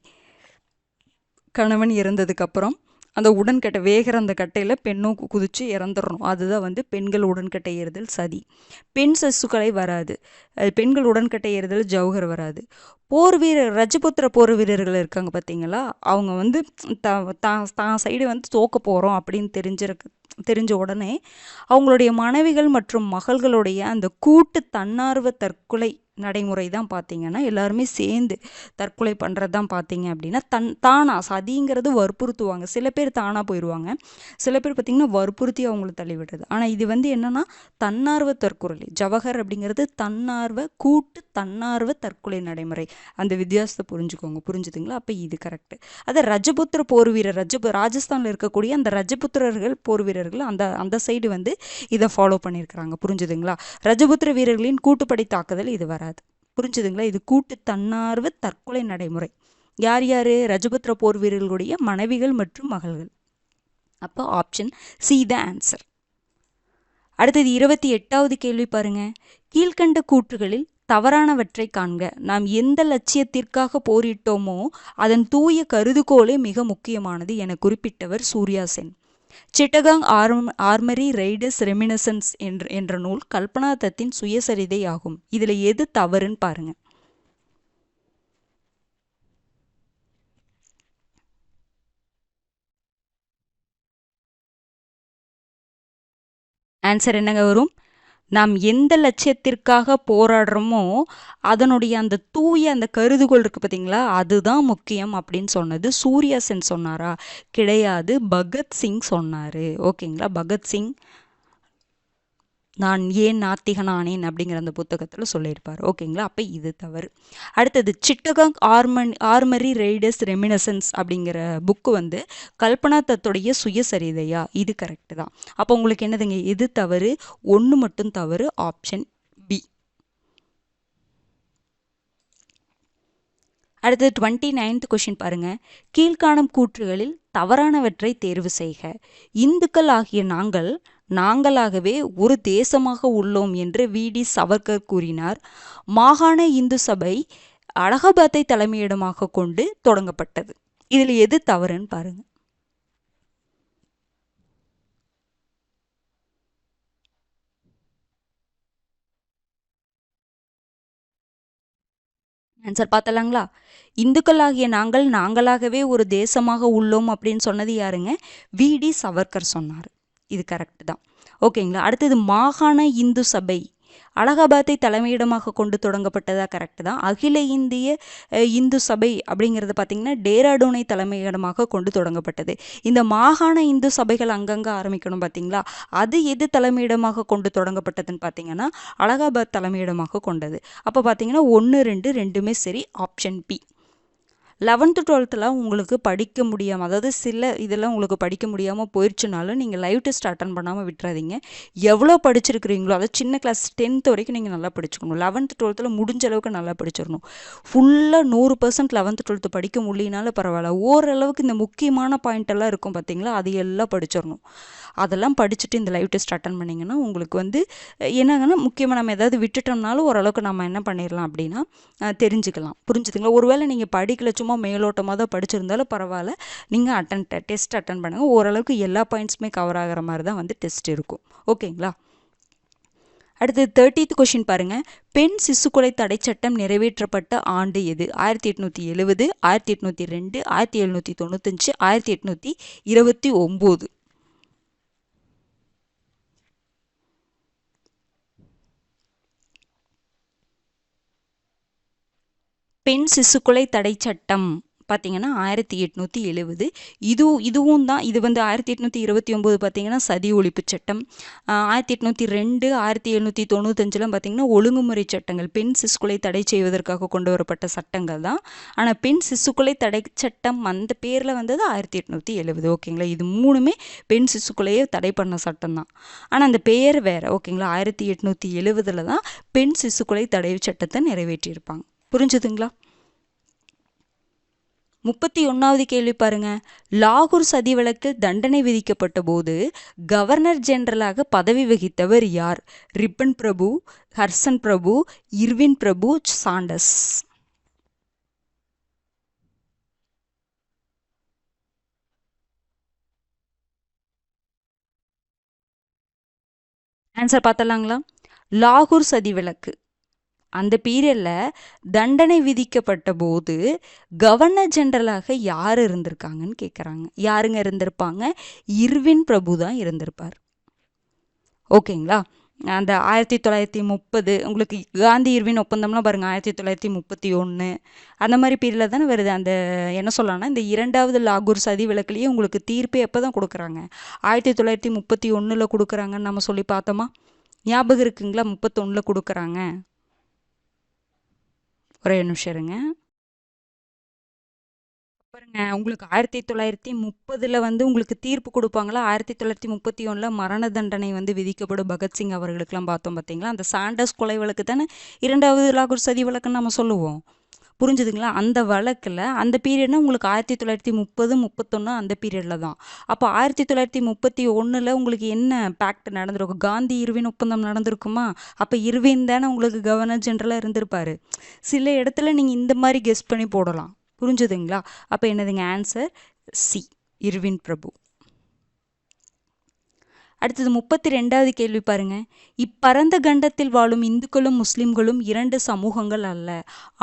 கணவன் இறந்ததுக்கு அப்புறம் அந்த உடன்கட்டை வேகிற அந்த கட்டையில் பெண்ணும் குதிச்சு இறந்துடணும். அதுதான் வந்து பெண்கள் உடன்கட்டை ஏறுதல் சதி. பெண் சசுக்களை வராது. பெண்கள் உடன்கட்டை ஏறுதல் ஜௌஹர் வராது. போர் வீரர் ரஜபுத்திர போர் வீரர்கள் இருக்காங்க பார்த்தீங்களா, அவங்க வந்து தான் சைடு வந்து தோக்க போகிறோம் அப்படின்னு தெரிஞ்ச உடனே அவங்களுடைய மனைவிகள் மற்றும் மகள்களுடைய அந்த கூட்டு தன்னார்வ தற்கொலை நடைமுறை தான் பார்த்தீங்கன்னா எல்லாருமே சேர்ந்து தற்கொலை பண்ணுறது தான் பார்த்தீங்க அப்படின்னா தானா சதிங்கிறது வற்புறுத்துவாங்க. சில பேர் தானாக போயிடுவாங்க, சில பேர் பார்த்திங்கன்னா வற்புறுத்தி அவங்கள தள்ளிவிடுறது. ஆனால் இது வந்து என்னென்னா தன்னார்வ தற்கொலை. ஜவஹர் அப்படிங்கிறது கூட்டு தன்னார்வ தற்கொலை நடைமுறை. அந்த வித்தியாசத்தை புரிஞ்சுக்கோங்க. புரிஞ்சுதுங்களா? அப்போ இது கரெக்டு. அதை ரஜபுத்திர போர் வீரர் ராஜஸ்தானில் இருக்கக்கூடிய அந்த ரஜபுத்திரர்கள் போர் வீரர்கள் அந்த சைடு வந்து இதை ஃபாலோ பண்ணியிருக்கிறாங்க. புரிஞ்சுதுங்களா? ரஜபுத்திர வீரர்களின் கூட்டுப்படை தாக்குதல் இது வராது. புரிஞ்சுதுங்களா? இது கூட்டு தன்னார்வ தற்கொலை நடைமுறை. யார் யாரு? ரஜபுத்திர போர் வீரர்களுடைய மனைவிகள் மற்றும் மகள்கள். அப்போ ஆப்ஷன் சி த ஆன்சர். அடுத்தது 28வது கேள்வி பாருங்க. கீழ்கண்ட கூற்றுகளில் தவறானவற்றை காண்க. நாம் எந்த லட்சியத்திற்காக போரிட்டோமோ அதன் தூய கருதுகோளே மிக முக்கியமானது என குறிப்பிட்டவர் Surya Sen. Chittagong armoury raiders reminiscences என்ற நூல் கல்பனா தத்தின் சுயசரிதை ஆகும். இதுல எது தவறுன்னு பாருங்க. ஆன்சர் என்னங்க வரும்? நாம் எந்த லட்சியத்திற்காக போராடுறோமோ அதனுடைய அந்த தூய அந்த கருதுகோள் இருக்கு பார்த்தீங்களா, அதுதான் முக்கியம் அப்படின்னு சொன்னது சூர்யா சென் சொன்னாரா? கிடையாது, பகத்சிங் சொன்னார். ஓகேங்களா? பகத்சிங் நான் ஏன் நாத்திகனானேன் அப்படிங்கிற அந்த புத்தகத்தில் சொல்லியிருப்பார். ஓகேங்களா? அப்போ இது தவறு. அடுத்தது சிட்டகாங் ஆர்மரி ரைடர்ஸ் ரெமினசன்ஸ் அப்படிங்கிற புக்கு வந்து கல்பனா தத்துடைய சுயசரிதையா? இது கரெக்டு தான். அப்போ உங்களுக்கு என்னதுங்க? எது தவறு? ஒன்று மட்டும் தவறு, ஆப்ஷன் பி. அடுத்தது 29th கொஷின் பாருங்க. கீழ்காணும் கூற்றுகளில் தவறானவற்றை தேர்வு செய்க. இந்துக்கள் ஆகிய நாங்களாகவே ஒரு தேசமாக உள்ளோம் என்று VD சவர்கர் கூறினார். மாகாண இந்து சபை அலகாபாத்தை தலைமையிடமாக கொண்டு தொடங்கப்பட்டது. இதில் எது தவறுன்னு பாருங்க. ஆன்சர் பார்த்தலாங்களா? இந்துக்களாகிய நாங்கள் நாங்களாகவே ஒரு தேசமாக உள்ளோம் அப்படின்னு சொன்னது யாருங்க? வி.டி. சவர்கர் சொன்னார். இது கரெக்ட் தான். ஓகேங்களா? அடுத்தது மாகாண இந்து சபை அலகாபாத்தை தலைமையிடமாக கொண்டு தொடங்கப்பட்டதா? கரெக்ட் தான். அகில இந்திய இந்து சபை அப்படிங்கிறது பார்த்திங்கன்னா டேராடூனை தலைமையிடமாக கொண்டு தொடங்கப்பட்டது. இந்த மாகாண இந்து சபைகள் அங்கங்கே ஆரம்பிக்கணும் பார்த்தீங்களா? அது எது தலைமையிடமாக கொண்டு தொடங்கப்பட்டதுன்னு பார்த்தீங்கன்னா அலகாபாத் தலைமையிடமாக கொண்டது. அப்போ பார்த்தீங்கன்னா 1, 2 ரெண்டுமே சரி. Option B. 11th 12th உங்களுக்கு படிக்க முடியாமல், அதாவது சில இதெல்லாம் உங்களுக்கு படிக்க முடியாமல் போயிடுச்சுனாலும் நீங்கள் லைவ் டெஸ்ட் அட்டன் பண்ணாமல் விட்டுறாதீங்க. எவ்வளோ படிச்சிருக்கிறீங்களோ, அதாவது சின்ன கிளாஸ் 10th வரைக்கும் நீங்கள் நல்லா படிச்சுக்கணும். 11th 12th முடிஞ்ச அளவுக்கு நல்லா படிச்சிடணும். ஃபுல்லாக 100% 11th 12th படிக்க முடியினாலும் பரவாயில்ல, ஓரளவுக்கு இந்த முக்கியமான பாயிண்ட் எல்லாம் இருக்கும் பார்த்தீங்களா, அது எல்லாம் படிச்சிடணும். அதெல்லாம் படிச்சுட்டு இந்த லைவ் டெஸ்ட் அட்டன் பண்ணிங்கன்னா உங்களுக்கு வந்து என்னங்கன்னா முக்கியமாக நம்ம ஏதாவது விட்டுட்டோம்னாலும் ஓரளவுக்கு நம்ம என்ன பண்ணிடலாம் அப்படின்னா தெரிஞ்சுக்கலாம். புரிஞ்சுதுங்களா? ஒருவேளை நீங்கள் படிக்கல, சும்மா மேலோட்டமாக தான் படிச்சிருந்தாலும் பரவாயில்ல, நீங்கள் டெஸ்ட் அட்டன் பண்ணுங்கள். ஓரளவுக்கு எல்லா பாயிண்ட்ஸுமே கவர் ஆகிற மாதிரி தான் வந்து டெஸ்ட் இருக்கும். ஓகேங்களா? அடுத்தது 30th கொஷின் பாருங்கள். பெண் சிசுக்கொலை தடை சட்டம் நிறைவேற்றப்பட்ட ஆண்டு எது? 1870, 1802, 1795, 1829. பெண் சிசுக்கொலை தடை சட்டம் பார்த்தீங்கன்னா 1870. இதுவும் தான். இது வந்து 1829 பார்த்தீங்கன்னா சதி ஒழிப்பு சட்டம். 1802, 1795 பார்த்தீங்கன்னா ஒழுங்குமுறை சட்டங்கள், பெண் சிசுக்கொலை தடை செய்வதற்காக கொண்டு வரப்பட்ட சட்டங்கள் தான். ஆனால் பெண் சிசுக்கொலை தடை சட்டம் அந்த பேரில் வந்தது 1870. ஓகேங்களா? இது மூணுமே பெண் சிசுக்கொலையை தடை பண்ண சட்டம் தான். ஆனால் அந்த பெயர் வேறு. ஓகேங்களா? 1870 தான் பெண் சிசுக்கொலை தடை சட்டத்தை நிறைவேற்றியிருப்பாங்க. புரிஞ்சுதுங்களா? 31வது கேள்வி பாருங்க. லாகூர் சதி வழக்கில் தண்டனை விதிக்கப்பட்ட போது கவர்னர் ஜெனரலாக பதவி வகித்தவர் யார்? ரிப்பன் பிரபு, ஹர்சன் பிரபு, இர்வின் பிரபு, சாண்டஸ். ஆன்சர் பார்த்தலாங்களா? லாகூர் சதி வழக்கு அந்த பீரியடில் தண்டனை விதிக்கப்பட்ட போது கவர்னர் ஜெனரலாக யார் இருந்திருக்காங்கன்னு கேட்குறாங்க. யாருங்க இருந்திருப்பாங்க? இர்வின் பிரபு தான் இருந்திருப்பார். ஓகேங்களா? அந்த 1930 உங்களுக்கு காந்தி இர்வின் ஒப்பந்தம்லாம் பாருங்கள், 1931 அந்த மாதிரி பீரியடில் தானே வருது. அந்த என்ன சொல்லலாம்னா இந்த 2வது லாகூர் சதி வழக்குலேயே உங்களுக்கு தீர்ப்பே எப்போ தான் கொடுக்குறாங்க? 1931 கொடுக்குறாங்கன்னு நம்ம சொல்லி பார்த்தோமா? ஞாபகம் இருக்குங்களா? 31 கொடுக்குறாங்க. ஒரே நிமிஷம் இருங்க பாருங்க. உங்களுக்கு 1930 வந்து உங்களுக்கு தீர்ப்பு கொடுப்பாங்களா? 1931 மரண தண்டனை வந்து விதிக்கப்படும் பகத்சிங் அவர்களுக்கெல்லாம் பார்த்தோம் பார்த்தீங்களா? அந்த சாண்டர்ஸ் கொலை வழக்கு தானே 2வது லாகூர் சதி வழக்குன்னு நம்ம சொல்லுவோம். புரிஞ்சுதுங்களா? அந்த வழக்கில் அந்த பீரியட்னா உங்களுக்கு 1930, 31 அந்த பீரியடில் தான். அப்போ 1931 உங்களுக்கு என்ன பேக்ட் நடந்திருக்கும்? காந்தி இர்வின் ஒப்பந்தம் நடந்திருக்குமா? அப்போ இர்வின் தானே உங்களுக்கு கவர்னர் ஜெனரலாக இருந்திருப்பார். சில இடத்துல நீங்கள் இந்த மாதிரி கெஸ் பண்ணி போடலாம். புரிஞ்சுதுங்களா? அப்போ என்னதுங்க ஆன்சர்? சி, இர்வின் பிரபு. அடுத்தது 32வது கேள்வி பாருங்க. இப்பரந்த கண்டத்தில் வாழும் இந்துக்களும் முஸ்லிம்களும் 2 சமூகங்கள் அல்ல,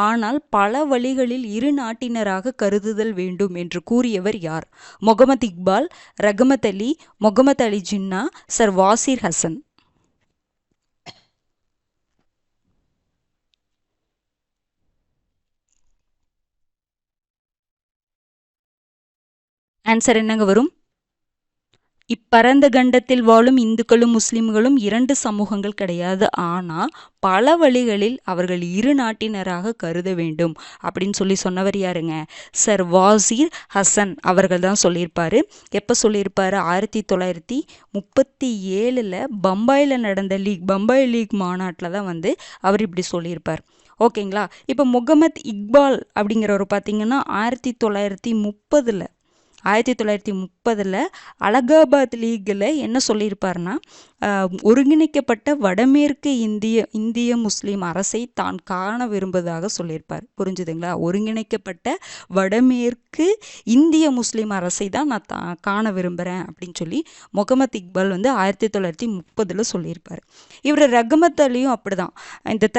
ஆனால் பல வழிகளில் இரு நாட்டினராக கருதுதல் வேண்டும் என்று கூறியவர் யார்? முகமது இக்பால், ரஹமத் அலி, முகமது அலி ஜின்னா, சர் வாசிர் ஹசன். ஆன்சர் என்னங்க வரும்? இப்பரந்த கண்டத்தில் வாழும் இந்துக்களும் முஸ்லிம்களும் 2 சமூகங்கள் கிடையாது, ஆனால் பல வழிகளில் அவர்கள் இரு நாட்டினராக கருத வேண்டும் அப்படின்னு சொல்லி சொன்னவர் யாருங்க? சர் வாசிர் ஹசன் அவர்கள் தான் சொல்லியிருப்பார். எப்போ சொல்லியிருப்பார்? 1937 பம்பாயில் நடந்த பம்பாய் லீக் மாநாட்டில் தான் வந்து அவர் இப்படி சொல்லியிருப்பார். ஓகேங்களா? இப்போ முகமது இக்பால் அப்படிங்கிறவர் பார்த்தீங்கன்னா 1930 1930 அலகாபாத் லீகில் என்ன சொல்லியிருப்பாருன்னா, ஒருங்கிணைக்கப்பட்ட வடமேற்கு இந்திய முஸ்லீம் அரசை தான் காண விரும்புவதாக சொல்லியிருப்பார். புரிஞ்சுதுங்களா? ஒருங்கிணைக்கப்பட்ட வடமேற்கு இந்திய முஸ்லீம் அரசை தான் நான் காண விரும்புகிறேன் அப்படின்னு சொல்லி முகமது இக்பால் 1930 சொல்லியிருப்பார். இவர் ரஹ்மத் அலியும் அப்படிதான், இந்த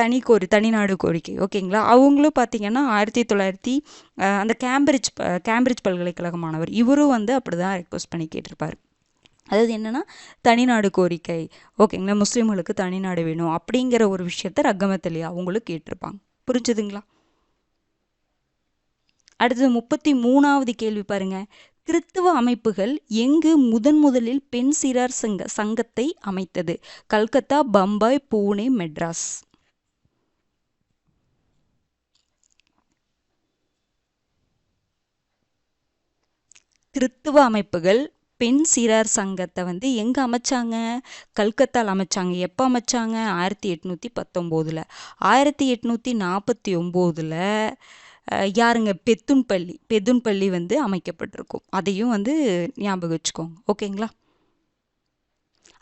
தனிநாடு கோரிக்கை, ஓகேங்களா? அவங்களும் பார்த்தீங்கன்னா 1900 அந்த கேம்பிரிட்ஜ் பல்கலைக்கழக மாணவர். இவரும் அப்படிதான் ரெக்வஸ்ட் பண்ணி கேட்டிருப்பார். அதாவது என்னன்னா, தனிநாடு கோரிக்கை, ஓகேங்களா, முஸ்லீம்களுக்கு தனிநாடு வேணும் அப்படிங்கிற ஒரு விஷயத்த ரஹ்மத் அலி அவங்களும் கேட்டிருப்பாங்க. புரிஞ்சுதுங்களா? அடுத்தது 33வது கேள்வி பாருங்க. கிறித்துவ அமைப்புகள் எங்கு முதலில் பெண் சிறார் சங்கத்தை அமைத்தது? கல்கத்தா, பம்பாய், பூனே, மெட்ராஸ். கிறித்துவ அமைப்புகள் பெண் சிறார் சங்கத்தை எங்கே அமைச்சாங்க? கல்கத்தாவில் அமைச்சாங்க. எப்போ அமைச்சாங்க? 1819. 1849 யாருங்க? பெத்துன்பள்ளி அமைக்கப்பட்டிருக்கும். அதையும் ஞாபகம் வச்சுக்கோங்க, ஓகேங்களா?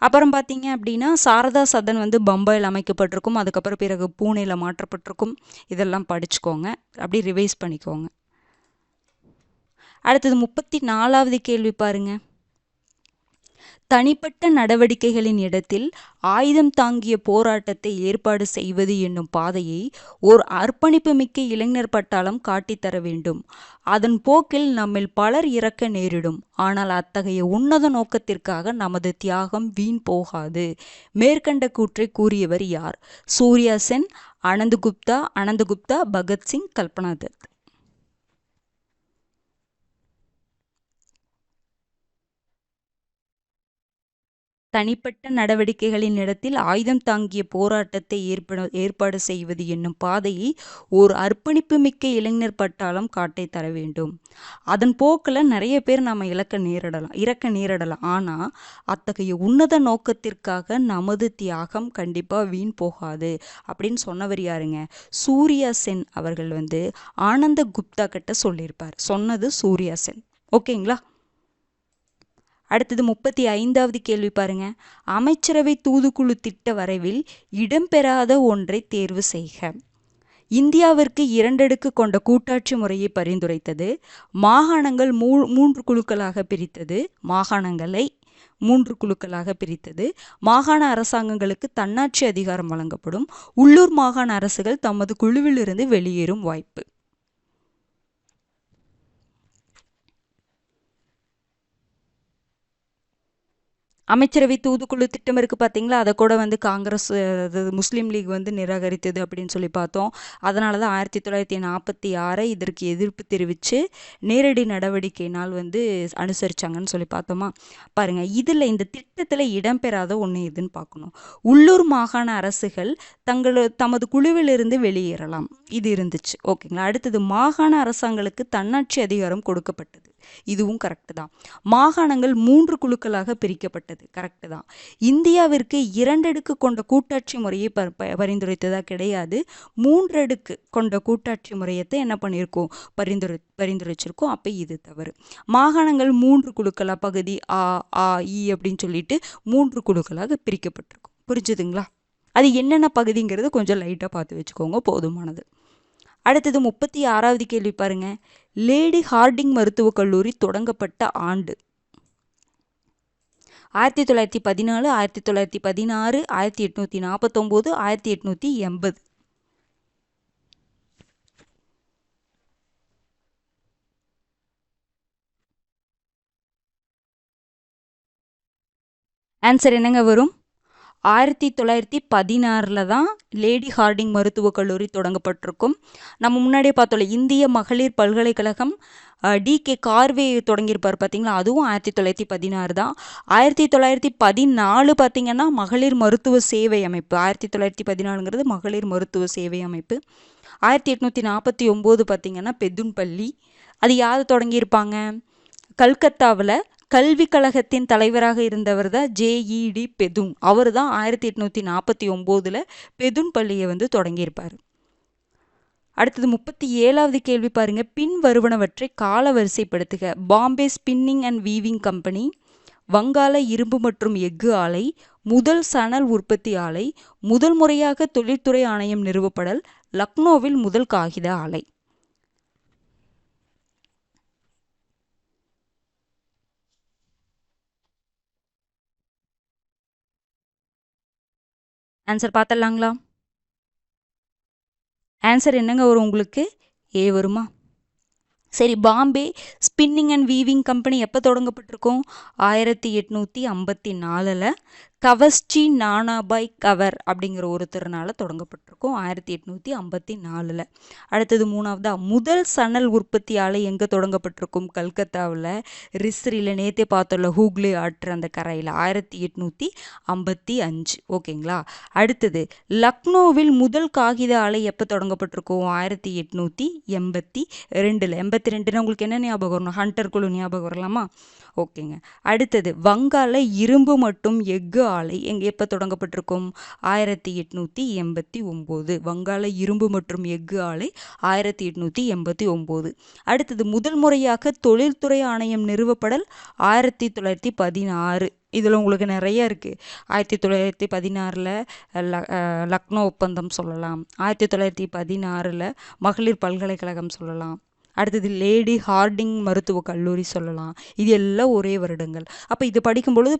அப்புறம் பார்த்தீங்க அப்படின்னா சாரதா சதன் பம்பாயில் அமைக்கப்பட்டிருக்கும். அதுக்கப்புறம் பிறகு பூனேல மாற்றப்பட்டிருக்கும். இதெல்லாம் படிச்சுக்கோங்க, அப்படி ரிவைஸ் பண்ணிக்கோங்க. அடுத்தது 34வது கேள்வி பாருங்க. தனிப்பட்ட நடவடிக்கைகளின் இடத்தில் ஆயுதம் தாங்கிய போராட்டத்தை ஏற்பாடு செய்வது என்னும் பாதையை ஓர் அர்ப்பணிப்பு மிக்க இளைஞர் பட்டாளம் காட்டித்தர வேண்டும். அதன் போக்கில் நம்மில் பலர் இறக்க நேரிடும். ஆனால் அத்தகைய உன்னத நோக்கத்திற்காக நமது தியாகம் வீண் போகாது. மேற்கண்ட கூற்றை கூறியவர் யார்? சூர்யா சென், அனந்தகுப்தா, பகத்சிங், கல்பனா தத். தனிப்பட்ட நடவடிக்கைகளின் இடத்தில் ஆயுதம் தாங்கிய போராட்டத்தை ஏற்பாடு செய்வது என்னும் பாதையை ஓர் அர்ப்பணிப்பு மிக்க இளைஞர் பட்டாளம் காட்டை தர வேண்டும். அதன் போக்கில் நிறைய பேர் நம்ம இறக்க நேரிடலாம். ஆனால் அத்தகைய உன்னத நோக்கத்திற்காக நமது தியாகம் கண்டிப்பாக வீண் போகாது அப்படின்னு சொன்னவர் யாருங்க? சூர்யா சென் அவர்கள் ஆனந்த குப்தா கிட்ட சொல்லியிருப்பார். சொன்னது சூர்யா சென், ஓகேங்களா? அடுத்தது 35வது கேள்வி பாருங்க. அமைச்சரவை தூதுக்குழு திட்ட வரைவில் இடம்பெறாத ஒன்றை தேர்வு செய்க. இந்தியாவிற்கு 2 அடுக்கு கொண்ட கூட்டாட்சி முறையை பரிந்துரைத்தது. மாகாணங்கள் 3 குழுக்களாக பிரித்தது. மாகாண அரசாங்கங்களுக்கு தன்னாட்சி அதிகாரம் வழங்கப்படும். உள்ளூர் மாகாண அரசுகள் தமது குழுவிலிருந்து வெளியேறும் வாய்ப்பு. அமைச்சரவை தூதுக்குழு திட்டம் இருக்குது பார்த்தீங்களா? அதை கூட காங்கிரஸ், முஸ்லீம் லீக் நிராகரித்தது அப்படின்னு சொல்லி பார்த்தோம். அதனால தான் 1946 இதற்கு எதிர்ப்பு தெரிவித்து நேரடி நடவடிக்கையினால் அனுசரித்தாங்கன்னு சொல்லி பார்த்தோமா? பாருங்கள், இந்த திட்டத்தில் இடம்பெறாத ஒன்று எதுன்னு பார்க்கணும். உள்ளூர் மாகாண அரசுகள் தமது குழுவிலிருந்து வெளியேறலாம், இது இருந்துச்சு, ஓகேங்களா? அடுத்தது மாகாண அரசாங்களுக்கு தன்னாட்சி அதிகாரம் கொடுக்கப்பட்டது, இதுவும் கரெக்டு தான். மாகாணங்கள் 3 குழுக்களாக பிரிக்கப்பட்டது, கரெக்டு தான். இந்தியாவிற்கு 2 அடுக்கு கொண்ட கூட்டாட்சி முறையை பரிந்துரைத்ததா? கிடையாது. 3 அடுக்கு கொண்ட கூட்டாட்சி முறையத்தை என்ன பண்ணியிருக்கோம்? பரிந்துரைச்சிருக்கோம். அப்போ இது தவறு. மாகாணங்கள் 3 குழுக்களாக, பகுதி ஆ இ அப்படின்னு சொல்லிட்டு 3 குழுக்களாக பிரிக்கப்பட்டிருக்கும். புரிஞ்சுதுங்களா? அது என்னென்ன பகுதிங்கிறது கொஞ்சம் லைட்டாக பார்த்து வச்சுக்கோங்க, போதுமானது. அடுத்தது 36வது கேள்வி பாருங்க. லேடி ஹார்டிங் மருத்துவக் கல்லூரி தொடங்கப்பட்ட ஆண்டு? 1914, 1916, 1849, 1880. ஆன்சர் என்னங்க வரும்? 1916 தான் லேடி ஹார்டிங் மருத்துவக் கல்லூரி தொடங்கப்பட்டிருக்கும். நம்ம முன்னாடியே பார்த்தோம்ல, இந்திய மகளிர் பல்கலைக்கழகம் DK கார்வே தொடங்கியிருப்பார் பார்த்தீங்களா? அதுவும் 1916 தான். 1914 பார்த்தீங்கன்னா மகளிர் மருத்துவ சேவை அமைப்பு. 1914ங்கிறது மகளிர் மருத்துவ சேவை அமைப்பு. 1849 பார்த்தீங்கன்னா பெத்துன்பள்ளி. அது யார் தொடங்கியிருப்பாங்க? கல்கத்தாவில் கல்விக் கழகத்தின் தலைவராக இருந்தவர் தான் JED பெதுன். அவர் தான் 1849 பெதுன்பள்ளியை தொடங்கியிருப்பார். அடுத்தது 37வது கேள்வி பாருங்க. பின் வருவனவற்றை கால வரிசைப்படுத்துக. Bombay spinning and weaving company, வங்காள இரும்பு மற்றும் எஃகு ஆலை, முதல் சணல் உற்பத்தி ஆலை, முதல் முறையாக தொழில்துறை ஆணையம் நிறுவப்படல், லக்னோவில் முதல் காகித ஆலை. ஆன்சர் பார்த்துடலாங்களா? ஆன்சர் என்னங்க வரும் உங்களுக்கு? ஏ வருமா? சரி, Bombay spinning and weaving company எப்போ தொடங்கப்பட்டிருக்கும்? 1854. கவஸ்டி நானாபாய் கவர் அப்படிங்கிற ஒருத்தர்னால தொடங்கப்பட்டிருக்கும் 1854. அடுத்தது 3வது, முதல் சணல் உற்பத்தி ஆலை எங்கே தொடங்கப்பட்டிருக்கும்? கல்கத்தாவில் ரிஸ்ரியில், நேற்றே பார்த்தோம்ல ஹூக்ளி ஆற்று அந்த கரையில், 1855. ஓகேங்களா? அடுத்தது லக்னோவில் முதல் காகித ஆலை எப்போ தொடங்கப்பட்டிருக்கும்? 1882. 82னா உங்களுக்கு என்ன ஞாபகம் வரணும்? ஹண்டர் குழு ஞாபகம் வரலாமா? ஓகேங்க. அடுத்தது வங்காள இரும்பு மற்றும் எஃகு ஆலை எங்கே எப்போ தொடங்கப்பட்டிருக்கும்? 1889. வங்காள இரும்பு மற்றும் எஃகு ஆலை 1889. அடுத்தது முதல் முறையாக தொழில்துறை ஆணையம் நிறுவப்படல் 1916. இதில் உங்களுக்கு நிறைய இருக்குது. 1916 லக்னோ ஒப்பந்தம் சொல்லலாம். 1916 மகளிர் பல்கலைக்கழகம் சொல்லலாம். அடுத்தது லேடி ஹார்டிங் மருத்துவக் கல்லூரி சொல்லலாம். இது எல்லாம் ஒரே வருடங்கள். அப்போ இது படிக்கும் பொழுது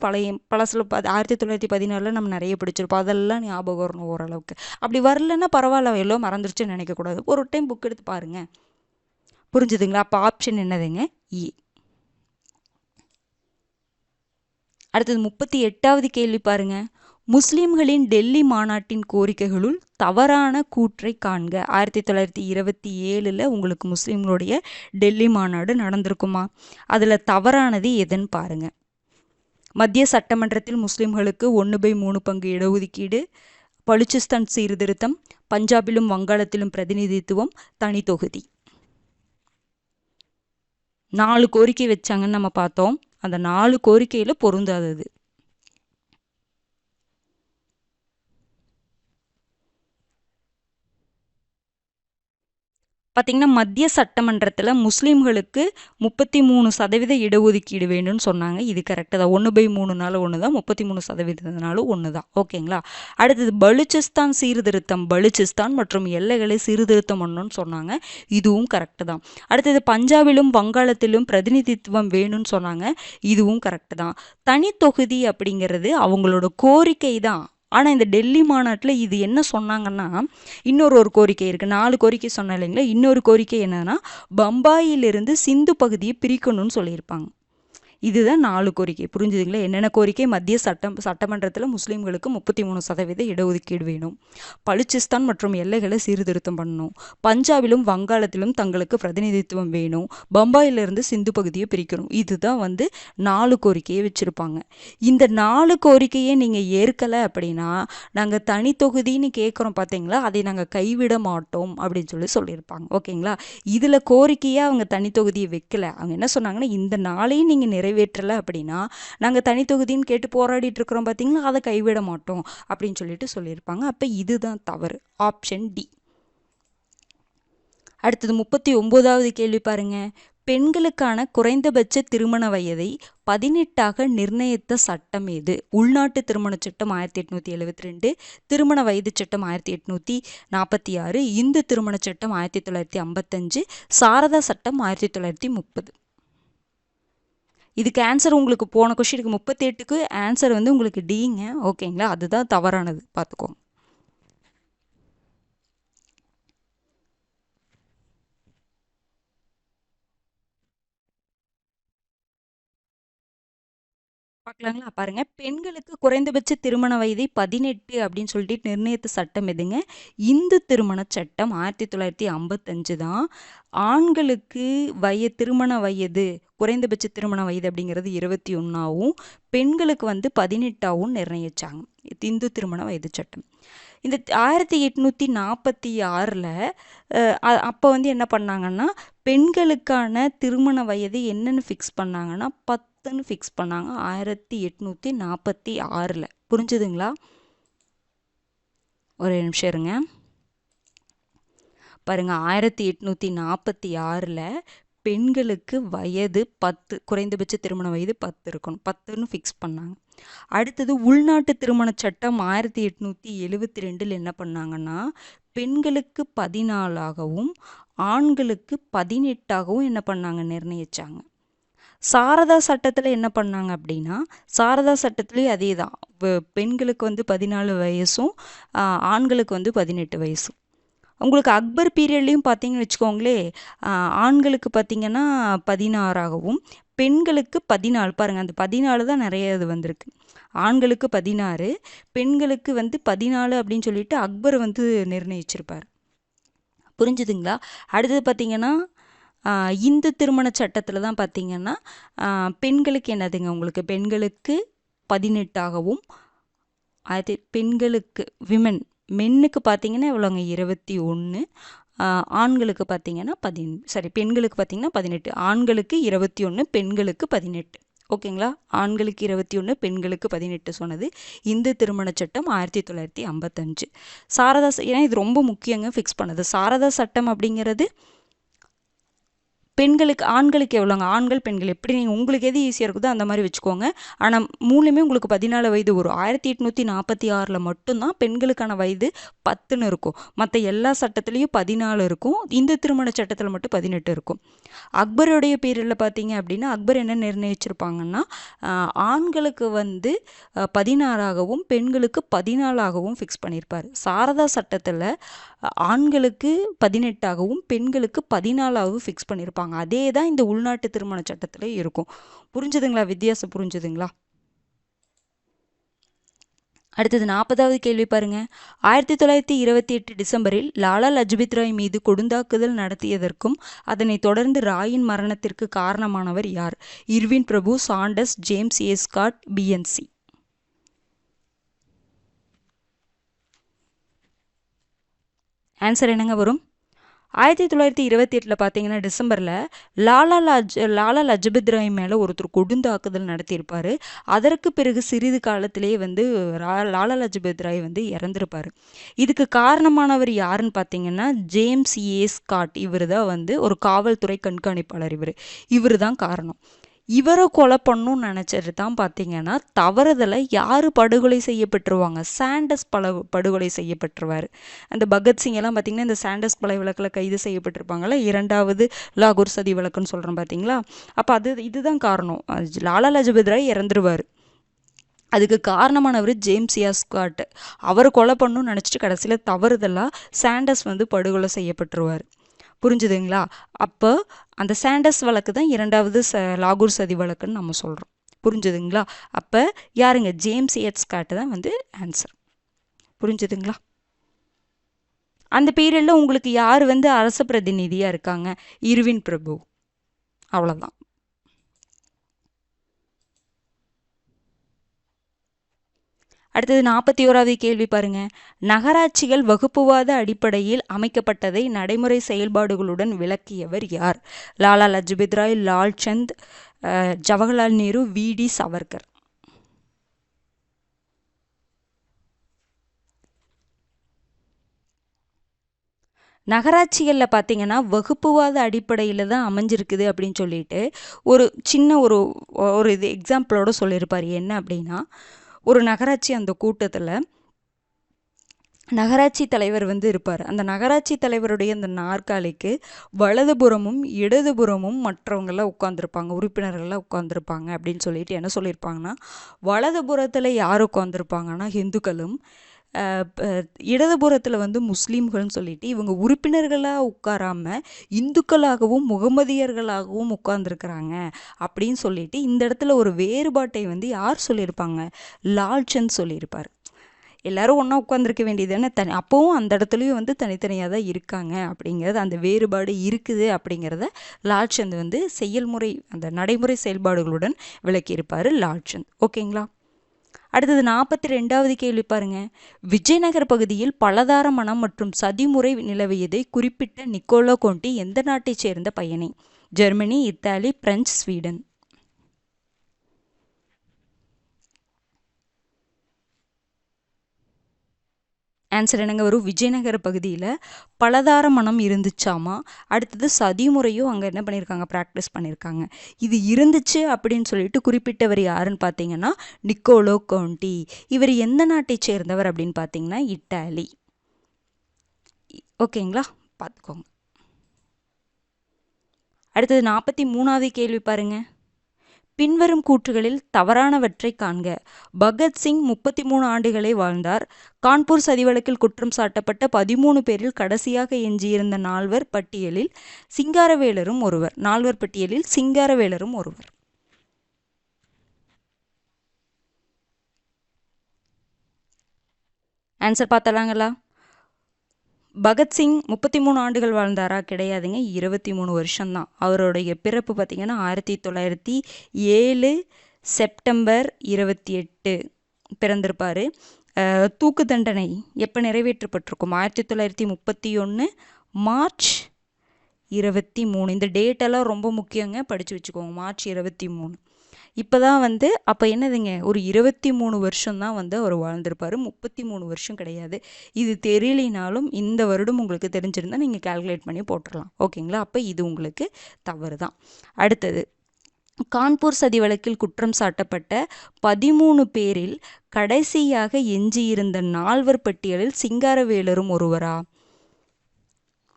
பழசில் 1916 நம்ம நிறைய படிச்சிருப்போம். அதெல்லாம் ஞாபகம் வரணும் ஓரளவுக்கு. அப்படி வரலன்னா பரவாயில்ல, எல்லாம் மறந்துருச்சுன்னு நினைக்கக்கூடாது. ஒரு டைம் புக் எடுத்து பாருங்க. புரிஞ்சுதுங்களா? அப்போ ஆப்ஷன் என்னதுங்க? இ. அடுத்தது 38வது கேள்வி பாருங்க. முஸ்லிம்களின் டெல்லி மாநாட்டின் கோரிக்கைகளுள் தவறான கூற்றை காண்க. 1927 உங்களுக்கு முஸ்லிம்களுடைய டெல்லி மாநாடு நடந்திருக்குமா? அதில் தவறானது எதுன்னு பாருங்க. மத்திய சட்டமன்றத்தில் முஸ்லிம்களுக்கு 1/3 பங்கு இடஒதுக்கீடு, பலுச்சிஸ்தான் சீர்திருத்தம், பஞ்சாபிலும் வங்காளத்திலும் பிரதிநிதித்துவம், தனி தொகுதி. 4 கோரிக்கை வச்சாங்கன்னு நம்ம பார்த்தோம். அந்த 4 கோரிக்கையில் பொருந்தாதது. பார்த்திங்கன்னா மத்திய சட்டமன்றத்தில் முஸ்லீம்களுக்கு 33% இடஒதுக்கீடு வேணும்னு சொன்னாங்க. இது கரெக்டு தான். 1/3 ஒன்று தான், 33% ஒன்று தான். ஓகேங்களா? அடுத்தது பலுச்சிஸ்தான் சீர்திருத்தம், பலுச்சிஸ்தான் மற்றும் எல்லைகளை சீர்திருத்தம் பண்ணணும்னு சொன்னாங்க. இதுவும் கரெக்டு தான். அடுத்தது பஞ்சாபிலும் வங்காளத்திலும் பிரதிநிதித்துவம் வேணும்னு சொன்னாங்க. இதுவும் கரெக்டு தான். தனி தொகுதி அப்படிங்கிறது அவங்களோட கோரிக்கை தான். ஆனால் இந்த டெல்லி மாநாட்டில் இது என்ன சொன்னாங்கன்னா, ஒரு கோரிக்கை இருக்குது. 4 கோரிக்கை சொன்ன இல்லைங்களா? இன்னொரு கோரிக்கை என்னன்னா, பம்பாயிலிருந்து சிந்து பகுதியை பிரிக்கணும்னு சொல்லியிருப்பாங்க. இதுதான் 4 கோரிக்கை. புரிஞ்சுதுங்களா? என்னென்ன கோரிக்கை? மத்திய சட்டமன்றத்தில் முஸ்லீம்களுக்கு 33% இடஒதுக்கீடு வேணும், பலுச்சிஸ்தான் மற்றும் எல்லைகளை சீர்திருத்தம் பண்ணணும், பஞ்சாபிலும் வங்காளத்திலும் தங்களுக்கு பிரதிநிதித்துவம் வேணும், பம்பாயிலிருந்து சிந்து பகுதியை பிரிக்கணும். இதுதான் 4 கோரிக்கையை வச்சுருப்பாங்க. இந்த 4 கோரிக்கையை நீங்கள் ஏற்கலை அப்படின்னா நாங்கள் தனி தொகுதின்னு கேட்குறோம் பார்த்தீங்களா, அதை நாங்கள் கைவிட மாட்டோம் அப்படின்னு சொல்லியிருப்பாங்க. ஓகேங்களா? இதில் கோரிக்கையை அவங்க தனி தொகுதியை வைக்கல. அவங்க என்ன சொன்னாங்கன்னா, இந்த 4ஐயும் நீங்கள் நிறைவேற்றலை அப்படின்னா நாங்கள் தனி தொகுதின்னு கேட்டு போராடிட்டு இருக்கிறோம் பார்த்தீங்களா, அதை கைவிட மாட்டோம் அப்படின்னு சொல்லியிருப்பாங்க. அப்போ இதுதான் தவறு. Option D. அடுத்தது 39வது கேள்வி பாருங்க. பெண்களுக்கான குறைந்தபட்ச திருமண வயதை 18ஆக நிர்ணயித்த சட்டம் எது? உள்நாட்டு திருமண சட்டம் 1872, திருமண வயது சட்டம் 1846, இந்து திருமண சட்டம் 1955, சாரதா சட்டம் 1930. இதுக்கு ஆன்சர் உங்களுக்கு போன கொஸ்டினுக்கு 38க்கு ஆன்சர் உங்களுக்கு டிங்க. ஓகேங்களா? அதுதான் தவறானது, பார்த்துக்கோங்க. பார்க்கலாங்களா? பாருங்க, பெண்களுக்கு குறைந்தபட்ச திருமண வயதை 18 அப்படின்னு சொல்லிட்டு நிர்ணயித்த சட்டம் எதுங்க? இந்து திருமண சட்டம் 1955 தான். ஆண்களுக்கு திருமண வயது, குறைந்தபட்ச திருமண வயது அப்படிங்கிறது 21ஆகவும் பெண்களுக்கு 18ஆகவும் நிர்ணயிச்சாங்க. இந்து திருமண வயது சட்டம். இந்த 1846 அப்போ என்ன பண்ணாங்கன்னா, பெண்களுக்கான திருமண வயது என்னன்னு ஃபிக்ஸ் பண்ணாங்கன்னா 10ன்னு ஃபிக்ஸ் பண்ணாங்க 1846. புரிஞ்சுதுங்களா? ஒரு நிமிஷம் இருங்க. பாருங்கள் 1846 பெண்களுக்கு வயது 10, குறைந்தபட்ச திருமண வயது 10 இருக்கணும், 10ன்னு ஃபிக்ஸ் பண்ணாங்க. அடுத்தது உள்நாட்டு திருமண சட்டம் 1872 என்ன பண்ணாங்கன்னா பெண்களுக்கு 14ஆகவும் ஆண்களுக்கு 18ஆகவும் என்ன பண்ணாங்க நிர்ணயிச்சாங்க. சாரதா சட்டத்தில் என்ன பண்ணாங்க அப்படின்னா சாரதா சட்டத்துலேயும் அதே தான், பெண்களுக்கு வந்து 14 வயசும் ஆண்களுக்கு வந்து 18 வயசும். உங்களுக்கு அக்பர் பீரியட்லேயும் பார்த்தீங்கன்னு வச்சுக்கோங்களே, ஆண்களுக்கு பார்த்தீங்கன்னா 16ஆகவும் பெண்களுக்கு 14. பாருங்கள், அந்த 14 தான் நிறைய இது வந்திருக்கு. ஆண்களுக்கு 16, பெண்களுக்கு வந்து 14 அப்படின்னு சொல்லிட்டு அக்பர் வந்து நிர்ணயிச்சிருப்பார். புரிஞ்சுதுங்களா? அடுத்தது பார்த்தீங்கன்னா இந்து திருமண சட்டத்தில் தான் பார்த்தீங்கன்னா பெண்களுக்கு என்னதுங்க, உங்களுக்கு பெண்களுக்கு 18ஆகவும் அது பெண்களுக்கு மென்னுக்கு பார்த்தீங்கன்னா எவ்வளோங்க 21, ஆண்களுக்கு பார்த்தீங்கன்னா பெண்களுக்கு பார்த்தீங்கன்னா 18, ஆண்களுக்கு 21, பெண்களுக்கு 18. ஓகேங்களா? ஆண்களுக்கு 21, பெண்களுக்கு 18 சொன்னது இந்து திருமண சட்டம் 1955. சாரதா, ஏன்னா இது ரொம்ப முக்கியங்க ஃபிக்ஸ் பண்ணது. சாரதா சட்டம் அப்படிங்கிறது பெண்களுக்கு, ஆண்களுக்கு எவ்வளோங்க, ஆண்கள் பெண்கள் எப்படி நீங்கள் உங்களுக்கு எது ஈஸியாக இருக்குதோ அந்த மாதிரி வச்சுக்கோங்க. ஆனால் மூணுமே உங்களுக்கு 14 வயது வரும். 1846 மட்டும்தான் பெண்களுக்கான வயது 10ன்னு இருக்கும். மற்ற எல்லா சட்டத்துலேயும் 14 இருக்கும். இந்து திருமண சட்டத்தில் மட்டும் 18 இருக்கும். அக்பருடைய பீரியடில் பார்த்தீங்க அப்படின்னா அக்பர் என்ன நிர்ணயிச்சிருப்பாங்கன்னா ஆண்களுக்கு வந்து 16ஆகவும் பெண்களுக்கு 14ஆகவும் ஃபிக்ஸ் பண்ணியிருப்பார். சாரதா சட்டத்தில் ஆண்களுக்கு 18ஆகவும் பெண்களுக்கு 14ஆகவும் ஃபிக்ஸ் பண்ணியிருப்பாங்க. அதே தான் இந்த உள்நாட்டு திருமண சட்டத்தில் இருக்கும். புரிஞ்சுதுங்களா? வித்தியாசம் புரிஞ்சுதுங்களா? அடுத்தது 40வது கேள்வி பாருங்க. 1928 டிசம்பரில் லாலா லஜ்பத் ராய் மீது கொடுந்தாக்குதல் நடத்தியதற்கும் அதனைத் தொடர்ந்து ராயின் மரணத்திற்கு காரணமானவர் யார்? இர்வின் பிரபு, Saunders, James A Scott, B and C. Answer என்னங்க வரும்? 1928 பார்த்தீங்கன்னா டிசம்பரில் லாலா லஜபத் ராய் மேலே ஒருத்தர் கொடுந்தாக்குதல் நடத்தியிருப்பார். அதற்கு பிறகு சிறிது காலத்திலேயே வந்து லாலா லஜபத் ராய் வந்து இறந்துருப்பார். இதுக்கு காரணமானவர் யாருன்னு பார்த்தீங்கன்னா ஜேம்ஸ் ஏ ஸ்காட். இவர் தான் வந்து ஒரு காவல்துறை கண்காணிப்பாளர். இவர் தான் காரணம். இவரை கொலை பண்ணணும்னு நினச்சது தான் பார்த்தீங்கன்னா தவறுதலை யார் படுகொலை செய்யப்பட்டுருவாங்க? சாண்டர்ஸ் படுகொலை செய்யப்பட்டுருவார். அந்த பகத்சிங் எல்லாம் பார்த்தீங்கன்னா இந்த சாண்டர்ஸ் கொலை வழக்கில் கைது செய்யப்பட்டிருப்பாங்களா, 2வது லாகூர் சதி வழக்குன்னு சொல்கிறோம் பார்த்தீங்களா. அப்போ இதுதான் காரணம். லாலா லஜபத் ராய் இறந்துருவார். அதுக்கு காரணமானவர் ஜேம்ஸ் ஏ ஸ்காட். அவரை கொலை பண்ணணும்னு நினச்சிட்டு கடைசியில் தவறுதலாக சாண்டர்ஸ் வந்து படுகொலை செய்யப்பட்டுருவார். புரிஞ்சுதுங்களா? அப்போ அந்த சாண்டர்ஸ் வழக்கு தான் 2வது லாகூர் சதி வழக்குன்னு நம்ம சொல்கிறோம். புரிஞ்சுதுங்களா? அப்போ யாருங்க? ஜேம்ஸ் ஏ ஸ்காட் தான் வந்து ஆன்சர். புரிஞ்சுதுங்களா? அந்த பீரியடில் உங்களுக்கு யார் வந்து அரச பிரதிநிதியாக இருக்காங்க? இர்வின் பிரபு. அவ்வளோதான். அடுத்தது 41வது கேள்வி பாருங்க. நகராட்சிகள் வகுப்புவாத அடிப்படையில் அமைக்கப்பட்டதை நடைமுறை செயல்பாடுகளுடன் விளக்கியவர் யார்? லாலா லஜபத் ராய், லால்சந்த், ஜவஹர்லால் நேரு, வி.டி. சவர்கர். நகராட்சிகளில் பார்த்தீங்கன்னா வகுப்புவாத அடிப்படையில் தான் அமைஞ்சிருக்குது அப்படின்னு சொல்லிட்டு ஒரு சின்ன ஒரு இது எக்ஸாம்பிளோட சொல்லியிருப்பார். என்ன அப்படின்னா, ஒரு நகராட்சி, அந்த கூட்டத்தில் நகராட்சி தலைவர் வந்து இருப்பார். அந்த நகராட்சி தலைவருடைய அந்த நாற்காலிக்கு வலதுபுறமும் இடதுபுறமும் மற்றவங்கெல்லாம் உட்காந்துருப்பாங்க, உறுப்பினர்கள்லாம் உட்காந்துருப்பாங்க அப்படின்னு சொல்லிட்டு என்ன சொல்லியிருப்பாங்கன்னா, வலதுபுறத்தில் யார் உட்காந்துருப்பாங்கன்னா ஹிந்துக்களும், இடதுபுறத்தில் வந்து முஸ்லீம்கள்னு சொல்லிட்டு இவங்க உறுப்பினர்களாக உட்காராம இந்துக்களாகவும் முகமதியர்களாகவும் உட்கார்ந்துருக்குறாங்க அப்படின்னு சொல்லிட்டு இந்த இடத்துல ஒரு வேறுபாட்டை வந்து யார் சொல்லியிருப்பாங்க? லால்சந்த் சொல்லியிருப்பார். எல்லாரும் ஒன்றா உட்காந்துருக்க வேண்டியதுன்னு அப்போவும் அந்த இடத்துலையும் வந்து தனித்தனியாக தான் இருக்காங்க அப்படிங்கிறது, அந்த வேறுபாடு இருக்குது அப்படிங்கிறத லால்சந்த் வந்து செயல்முறை, அந்த நடைமுறை செயல்பாடுகளுடன் விளக்கியிருப்பார் லால்சந்த். ஓகேங்களா? அடுத்தது 42வது கேள்வி பாருங்க. விஜயநகர் பகுதியில் பலதார மனம் மற்றும் சதிமுறை நிலவியதை குறிப்பிட்ட நிக்கோலோ கோண்டி எந்த நாட்டைச் சேர்ந்த பயணி? Germany, Italy, French, Sweden. Answer என்னங்க வரும்? விஜயநகர பகுதியில் பலதார மனம் இருந்துச்சாமா. அடுத்தது சதிமுறையும் அங்கே என்ன பண்ணியிருக்காங்க? ப்ராக்டிஸ் பண்ணியிருக்காங்க. இது இருந்துச்சு அப்படின்னு சொல்லிட்டு குறிப்பிட்டவர் யாருன்னு பார்த்தீங்கன்னா நிக்கோலோ கோண்டி. இவர் எந்த நாட்டை சேர்ந்தவர் அப்படின்னு பார்த்தீங்கன்னா இட்டாலி. ஓகேங்களா, பார்த்துக்கோங்க. அடுத்தது 43வது கேள்வி பாருங்க. பின்வரும் கூற்றுகளில் தவறானவற்றை காண்க. பகத்சிங் 33 ஆண்டுகளை வாழ்ந்தார். கான்பூர் சதி வழக்கில் குற்றம் சாட்டப்பட்ட 13 பேரில் கடைசியாக எஞ்சியிருந்த நால்வர் பட்டியலில் சிங்காரவேலரும் ஒருவர். நால்வர் பட்டியலில் சிங்காரவேலரும் ஒருவர். ஆன்சர் பார்த்தலாங்களா? பகத்சிங் 33 ஆண்டுகள் வாழ்ந்தாரா? கிடையாதுங்க, 23 வருஷம்தான். அவருடைய பிறப்பு பார்த்திங்கன்னா 1907 செப்டம்பர் 28 பிறந்திருப்பார். தூக்கு தண்டனை எப்போ நிறைவேற்றப்பட்டிருக்கும்? 1931 மார்ச் 23. இந்த டேட்டெல்லாம் ரொம்ப முக்கியங்க, படித்து வச்சுக்கோங்க. மார்ச் 23. இப்போ தான் அப்போ என்னதுங்க, ஒரு 23 வருஷம் தான் அவர் வாழ்ந்திருப்பார். 33 வருஷம் கிடையாது. இது தெரியலினாலும் இந்த வருடம் உங்களுக்கு தெரிஞ்சிருந்தால் நீங்கள் கால்குலேட் பண்ணி போட்டுடலாம். ஓகேங்களா? அப்போ இது உங்களுக்கு தவறு தான். அடுத்தது, கான்பூர் சதி வழக்கில் குற்றம் சாட்டப்பட்ட 13 பேரில் கடைசியாக எஞ்சியிருந்த நால்வர் பட்டியலில் சிங்காரவேலரும் ஒருவரா?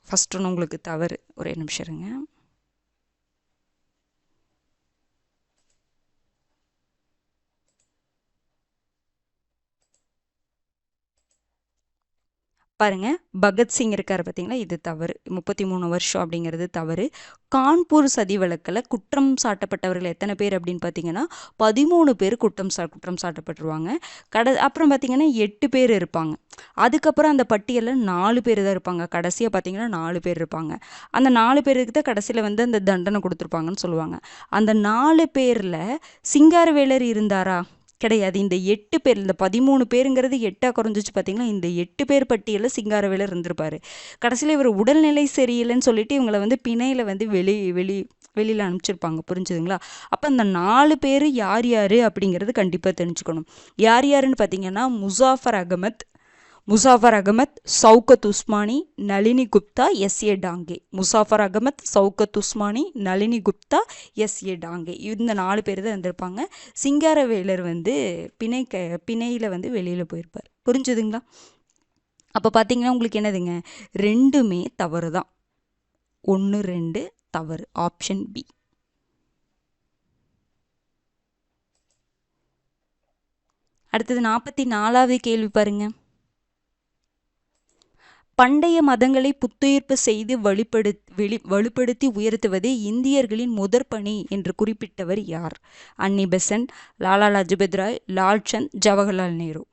ஃபர்ஸ்ட் ஒன்று உங்களுக்கு தவறு. ஒரே நிமிஷம் இருங்க. பாருங்க, பகத்சிங் இருக்கார் பார்த்தீங்களா, இது தவறு. 33 வருஷம் அப்படிங்கிறது தவறு. கான்பூர் சதி வழக்கில் குற்றம் சாட்டப்பட்டவர்கள் எத்தனை பேர் அப்படின்னு பார்த்தீங்கன்னா 13 பேர் குற்றம் சாட்டப்பட்டுருவாங்க. அப்புறம் பார்த்தீங்கன்னா 8 பேர் இருப்பாங்க. அதுக்கப்புறம் அந்த பட்டியலில் 4 பேர் தான் இருப்பாங்க. கடைசியாக பார்த்தீங்கன்னா 4 பேர் இருப்பாங்க. அந்த 4 பேருக்கு தான் கடைசியில் அந்த தண்டனை கொடுத்துருப்பாங்கன்னு சொல்லுவாங்க. அந்த 4 பேரில் சிங்காரவேலர் இருந்தாரா? கிடையாது. இந்த 8 பேர், இந்த 13 பேருங்கிறது 8ஆக குறைஞ்சிச்சு பார்த்தீங்களா? இந்த 8 பேர் பட்டியலில் சிங்காரவேலர் இருந்திருப்பார். கடைசியில் இவர் உடல்நிலை சரியில்லைன்னு சொல்லிட்டு இவங்களை பிணையில் வெளியில் அனுப்பிச்சிருப்பாங்க. புரிஞ்சுதுங்களா? அப்போ அந்த 4 பேர் யார் யார் அப்படிங்கிறது கண்டிப்பாக தெரிஞ்சுக்கணும். யார் யாருன்னு பார்த்தீங்கன்னா முசாஃபர் அகமத், சவுகத் உஸ்மானி, நளினி குப்தா, எஸ்ஏ டாங்கே. முசாஃபர் அகமத், சவுகத் உஸ்மானி, நளினி குப்தா, எஸ்ஏ டாங்கே. இந்த 4 பேர் தான் இருந்திருப்பாங்க. சிங்காரவேலர் பிணையில் வெளியில் போயிருப்பார். புரிஞ்சுதுங்களா? அப்போ பார்த்தீங்கன்னா உங்களுக்கு என்னதுங்க, ரெண்டுமே தவறு தான். 1, 2 தவறு. Option B. அடுத்தது 44வது கேள்வி பாருங்க. பண்டைய மதங்களை புத்துயிர்ப்பு செய்து வலுப்படுத்தி உயர்த்துவதே இந்தியர்களின் முதற் பணி என்று குறிப்பிட்டவர் யார்? அன்னி பெசன்ட், லாலா லஜபத் ராய், லால்சந்த், ஜவஹர்லால் நேரு.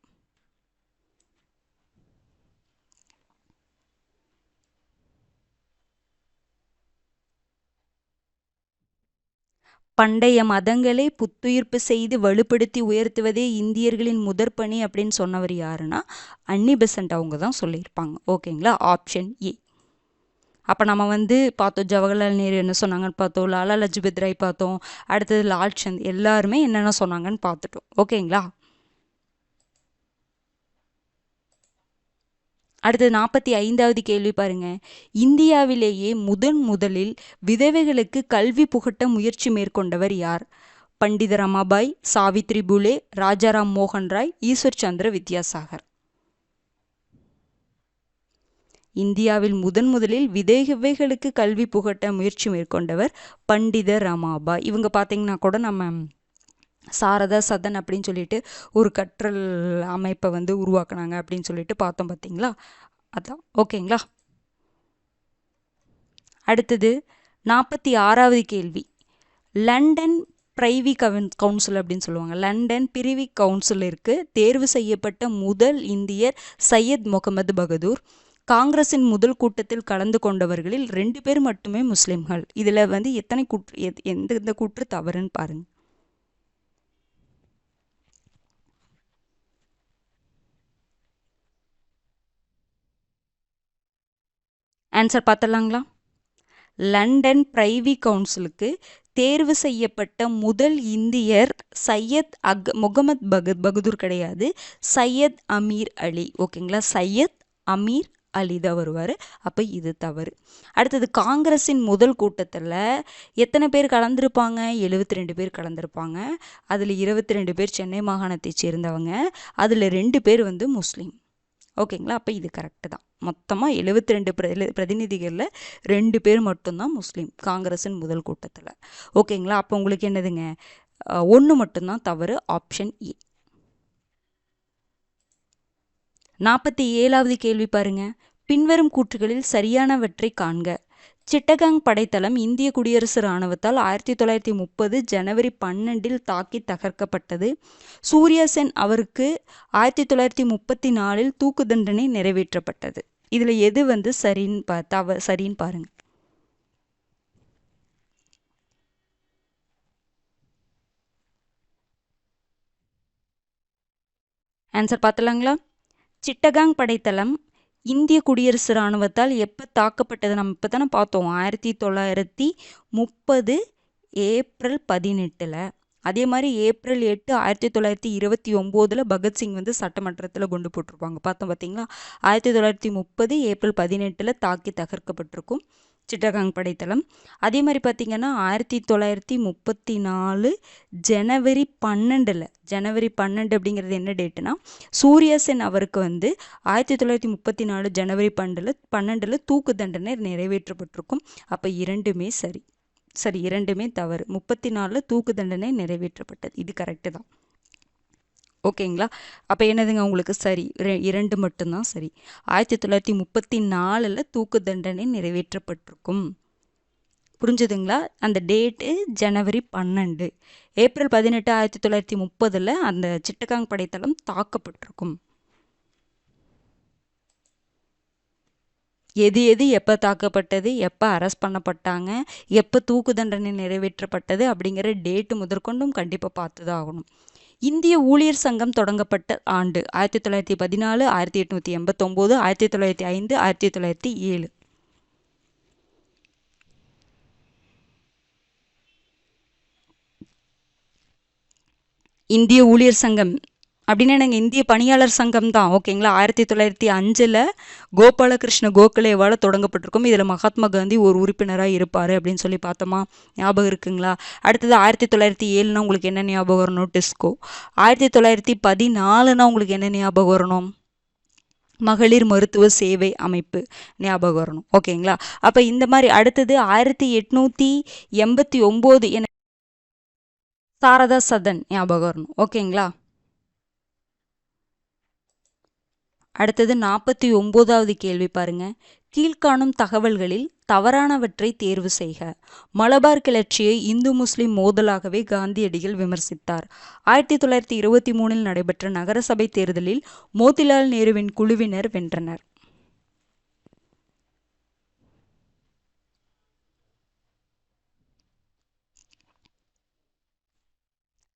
பண்டைய மதங்களை புத்துயிர்ப்பு செய்து வலுப்படுத்தி உயர்த்துவதே இந்தியர்களின் முதற் பணி அப்படின்னு சொன்னவர் யாருன்னா அன்னி பெசன்ட் அவங்க தான் சொல்லியிருப்பாங்க. ஓகேங்களா? Option A. அப்போ நம்ம பார்த்தோம், ஜவஹர்லால் நேரு என்ன சொன்னாங்கன்னு பார்த்தோம், லாலா லஜபத் ராய் பார்த்தோம், அடுத்தது லால்சந்த், எல்லாருமே என்னென்ன சொன்னாங்கன்னு பார்த்துட்டோம். ஓகேங்களா? அடுத்தது 45வது கேள்வி பாருங்க. இந்தியாவிலேயே முதலில் விதவைகளுக்கு கல்வி புகட்ட முயற்சி மேற்கொண்டவர் யார்? பண்டித ரமாபாய், சாவித்ரி பூலே, ராஜாராம் மோகன் ராய், ஈஸ்வர் சந்திர வித்யாசாகர். இந்தியாவில் முதலில் விதவைகளுக்கு கல்வி புகட்ட முயற்சி மேற்கொண்டவர் பண்டித ரமாபாய். இவங்க பார்த்தீங்கன்னா கூட நம்ம சாரதா சதன் அப்படின்னு சொல்லிட்டு ஒரு கற்றல் அமைப்பை உருவாக்குனாங்க அப்படின்னு சொல்லிட்டு பார்த்தோம் பார்த்தீங்களா? அதான். ஓகேங்களா? அடுத்தது 46வது கேள்வி. லண்டன் பிரைவி கவுன்சில் அப்படின்னு சொல்லுவாங்க. லண்டன் பிரிவி கவுன்சிலிற்கு தேர்வு செய்யப்பட்ட முதல் இந்தியர் சையத் முகமது பகதூர். காங்கிரஸின் முதல் கூட்டத்தில் கலந்து கொண்டவர்களில் 2 பேர் மட்டுமே முஸ்லிம்கள். இதில் எத்தனை கூற்று, எந்த கூற்று தவறுன்னு பாருங்க. ஆன்சர் பார்த்தலாங்களா? லண்டன் பிரைவி கவுன்சிலுக்கு தேர்வு செய்யப்பட்ட முதல் இந்தியர் சையத் முகமது பகதூர் கிடையாது, சையத் அமீர் அலி. ஓகேங்களா, சையத் அமீர் அலி தான் வருவார். அப்போ இது தவறு. அடுத்தது, காங்கிரஸின் முதல் கூட்டத்தில் எத்தனை பேர் கலந்துருப்பாங்க? 72 பேர் கலந்துருப்பாங்க. அதில் 22 பேர் சென்னை மாகாணத்தை சேர்ந்தவங்க, அதில் 2 பேர் வந்து முஸ்லீம். ஓகேங்களா, அப்போ இது கரெக்டு தான். மொத்தமாக 72 பிரதிநிதிகளில் 2 பேர் மட்டும்தான் முஸ்லீம் காங்கிரஸின் முதல் கூட்டத்தில். ஓகேங்களா, அப்போ உங்களுக்கு என்னதுங்க, 1 மட்டும்தான் தவறு, ஆப்ஷன் ஏ. 47வது கேள்வி பாருங்க. பின்வரும் கூற்றுகளில் சரியானவற்றை காண்க. சிட்டகாங் படைத்தளம் இந்திய குடியரசு இராணுவத்தால் 1930 ஜனவரி 12 தாக்கி தகர்க்கப்பட்டது. சூர்யா சென் அவருக்கு 1934 தூக்கு தண்டனை நிறைவேற்றப்பட்டது. இதில் எது வந்து சரின்னு பாருங்க. ஆன்சர் பார்த்தலாங்களா? சிட்டகாங் படைத்தளம் இந்திய குடியரசு இராணுவத்தால் எப்போ தாக்கப்பட்டது? நம்ம இப்போ தானே பார்த்தோம், 1930 ஏப்ரல் 18. அதே மாதிரி ஏப்ரல் 8 1929 பகத்சிங் வந்து சட்டமன்றத்தில் குண்டு போட்டிருப்பாங்க, பார்த்தோம் பார்த்தீங்களா? 1930 ஏப்ரல் 18 தாக்கி தகர்க்கப்பட்டிருக்கும் சிட்டகாங் படைத்தளம். அதே மாதிரி பார்த்தீங்கன்னா 1934 ஜனவரி 12 அப்படிங்கிறது என்ன டேட்டுனா, சூர்யா சென் அவருக்கு வந்து 1934 ஜனவரி 12 தூக்கு தண்டனை நிறைவேற்றப்பட்டிருக்கும். அப்போ இரண்டுமே சரி, இரண்டுமே தவறு. 34 தூக்கு தண்டனை நிறைவேற்றப்பட்டது, இது கரெக்டு தான். ஓகேங்களா, அப்போ என்னதுங்க உங்களுக்கு சரி, 2 மட்டும்தான் சரி. 1934 தூக்கு தண்டனை நிறைவேற்றப்பட்டிருக்கும். புரிஞ்சுதுங்களா? அந்த டேட்டு ஜனவரி 12. ஏப்ரல் 18 1930 அந்த சிட்டகாங் படைத்தளம் தாக்கப்பட்டிருக்கும். எது எப்போ தாக்கப்பட்டது, எப்போ அரெஸ்ட் பண்ணப்பட்டாங்க, எப்போ தூக்கு தண்டனை நிறைவேற்றப்பட்டது அப்படிங்கிற டேட்டு முதற்கொண்டும் கண்டிப்பாக பார்த்து தான் ஆகணும். இந்திய ஊழியர் சங்கம் தொடங்கப்பட்ட ஆண்டு 1914, 1889, 1905, 1907. இந்திய ஊழியர் சங்கம் அப்படின்னா நாங்கள் இந்திய பணியாளர் சங்கம் தான். ஓகேங்களா, 1905 கோபாலகிருஷ்ண கோகலேவால் தொடங்கப்பட்டிருக்கும். இதில் மகாத்மா காந்தி ஒரு உறுப்பினராக இருப்பார் அப்படின்னு சொல்லி பார்த்தோமா, ஞாபகம் இருக்குங்களா? அடுத்தது 1907 உங்களுக்கு என்ன ஞாபகம் வரணும்? டிஸ்கோ. 1914 உங்களுக்கு என்ன ஞாபகம் வரணும்? மகளிர் மருத்துவ சேவை அமைப்பு ஞாபகம் வரணும். ஓகேங்களா, அப்போ இந்த மாதிரி. அடுத்தது 1889 என சாரதா சதன் ஞாபகம் வரணும். ஓகேங்களா, அடுத்தது 49வது கேள்வி பாருங்க. கீழ்காணும் தகவல்களில் தவறானவற்றை தேர்வு செய்க. மலபார் கிளர்ச்சியை இந்து முஸ்லிம் மோதலாகவே காந்தியடிகள் விமர்சித்தார். 1923 நடைபெற்ற நகரசபை தேர்தலில் மோதிலால் நேருவின் குழுவினர் வென்றனர்.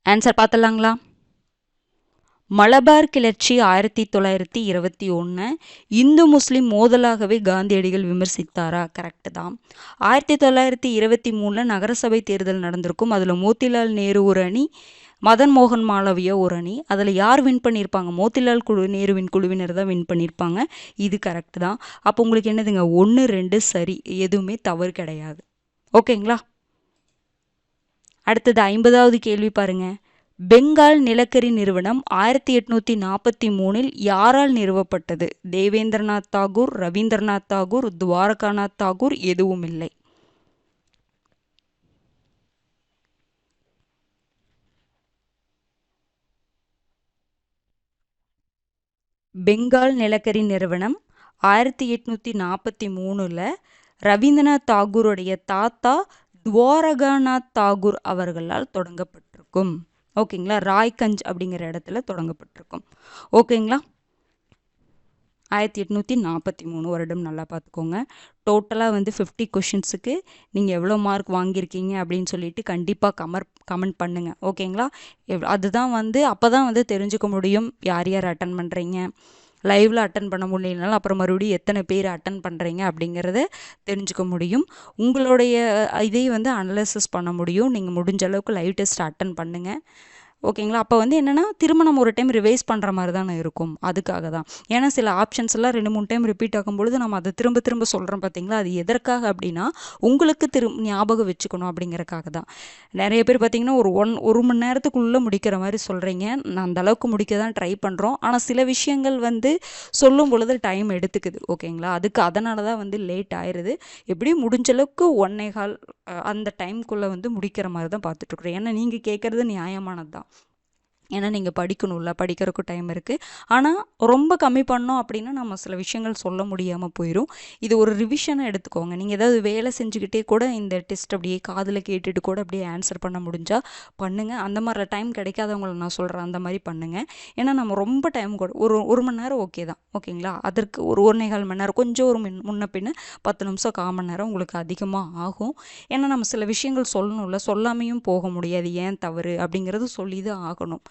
ஆன்சர் பார்த்தலாங்களா? மலபார் கிளர்ச்சி 1921 இந்து முஸ்லிம் மோதலாகவே காந்தியடிகள் விமர்சித்தாரா? கரெக்டு தான். 1923 நகரசபை தேர்தல் நடந்திருக்கும். அதில் மோதிலால் நேரு ஒரு அணி, மதன் மோகன் மாளவியா ஒரு அணி. அதில் யார் வின் பண்ணியிருப்பாங்க? மோதிலால் நேருவின் குழுவினர் தான் வின் பண்ணியிருப்பாங்க. இது கரெக்டு தான். அப்போ உங்களுக்கு என்னதுங்க, 1, 2 சரி, எதுவுமே தவறு கிடையாது. ஓகேங்களா, அடுத்தது 50வது கேள்வி பாருங்க. பெங்கால் நிலக்கரி நிறுவனம் 1843 யாரால் நிறுவப்பட்டது? தேவேந்திரநாத் தாகூர், ரவீந்திரநாத் தாகூர், துவாரகாநாத் தாகூர், எதுவும் இல்லை. பெங்கால் நிலக்கரி நிறுவனம் 1843 ரவீந்திரநாத் தாகூருடைய தாத்தா துவாரகாநாத் தாகூர் அவர்களால் தொடங்கப்பட்டிருக்கும். ஓகேங்களா, ராய்கஞ்ச் அப்படிங்கிற இடத்துல தொடங்கப்பட்டிருக்கும். ஓகேங்களா, 1843 வருடம். நல்லா பார்த்துக்கோங்க. டோட்டலாக வந்து 50 கொஷின்ஸுக்கு நீங்கள் எவ்வளோ மார்க் வாங்கியிருக்கீங்க அப்படின்னு சொல்லிட்டு கண்டிப்பாக கமெண்ட் பண்ணுங்கள். ஓகேங்களா, அதுதான் வந்து அப்போ தான் வந்து தெரிஞ்சுக்க முடியும் யார் யார் அட்டன் பண்ணுறீங்க, லைவில் அட்டன் பண்ண முடியலனாலும் அப்புறம் மறுபடியும் எத்தனை பேர் அட்டன் பண்ணுறீங்க அப்படிங்கிறத தெரிஞ்சுக்க முடியும். உங்களுடைய இதை வந்து அனலைசிஸ் பண்ண முடியும். நீங்கள் முடிஞ்ச அளவுக்கு லைவ் டெஸ்ட் அட்டன் பண்ணுங்கள். ஓகேங்களா? அப்போ வந்து என்னென்னா திரும்ப நம்ம ஒரு டைம் ரிவைஸ் பண்ணுற மாதிரி தானே இருக்கும். அதுக்காக தான். ஏன்னா சில ஆப்ஷன்ஸ் எல்லாம் 2-3 டைம் ரிப்பீட் ஆகும்பொழுது நம்ம அதை திரும்ப திரும்ப சொல்கிறோம் பார்த்தீங்களா? அது எதற்காக அப்படின்னா உங்களுக்கு ஞாபகம் வச்சுக்கணும் அப்படிங்கிறக்காக தான். நிறைய பேர் பார்த்தீங்கன்னா ஒரு மணி நேரத்துக்குள்ளே முடிக்கிற மாதிரி சொல்கிறீங்க. நான் அந்த அளவுக்கு முடிக்க தான் ட்ரை பண்ணுறோம். ஆனால் சில விஷயங்கள் வந்து சொல்லும் பொழுது டைம் எடுத்துக்குது. ஓகேங்களா? அதனால தான் வந்து லேட் ஆயிடுது. எப்படியும் முடிஞ்ச அளவுக்கு 1.25 அந்த டைம்குள்ளே வந்து முடிக்கிற மாதிரி தான் பார்த்துட்ருக்குறோம். ஏன்னா நீங்கள் கேட்குறது நியாயமானது தான். ஏன்னா நீங்கள் படிக்கணும்ல, படிக்கிறதுக்கும் டைம் இருக்குது. ஆனால் ரொம்ப கம்மி பண்ணோம் அப்படின்னா நம்ம சில விஷயங்கள் சொல்ல முடியாமல் போயிடும். இது ஒரு ரிவிஷனாக எடுத்துக்கோங்க. நீங்கள் ஏதாவது வேலை செஞ்சுக்கிட்டே கூட இந்த டெஸ்ட் அப்படியே காதில் கேட்டுட்டு கூட அப்படியே ஆன்சர் பண்ண முடிஞ்சால் பண்ணுங்கள். அந்த மாதிரி டைம் கிடைக்காதவங்களை நான் சொல்கிறேன், அந்த மாதிரி பண்ணுங்கள். ஏன்னா நம்ம ரொம்ப டைம் கூட ஒரு மணி நேரம் ஓகே தான். ஓகேங்களா? அதற்கு ஒரு 1.25 மணி நேரம் கொஞ்சம் ஒரு முன்ன பின்ன 10 நிமிஷம் 1/4 மணி நேரம் உங்களுக்கு அதிகமாக ஆகும். ஏன்னா நம்ம சில விஷயங்கள் சொல்லணும்ல, சொல்லாமையும் போக முடியாது. ஏன் தவறு அப்படிங்கிறது சொல்லி தான் ஆகணும்.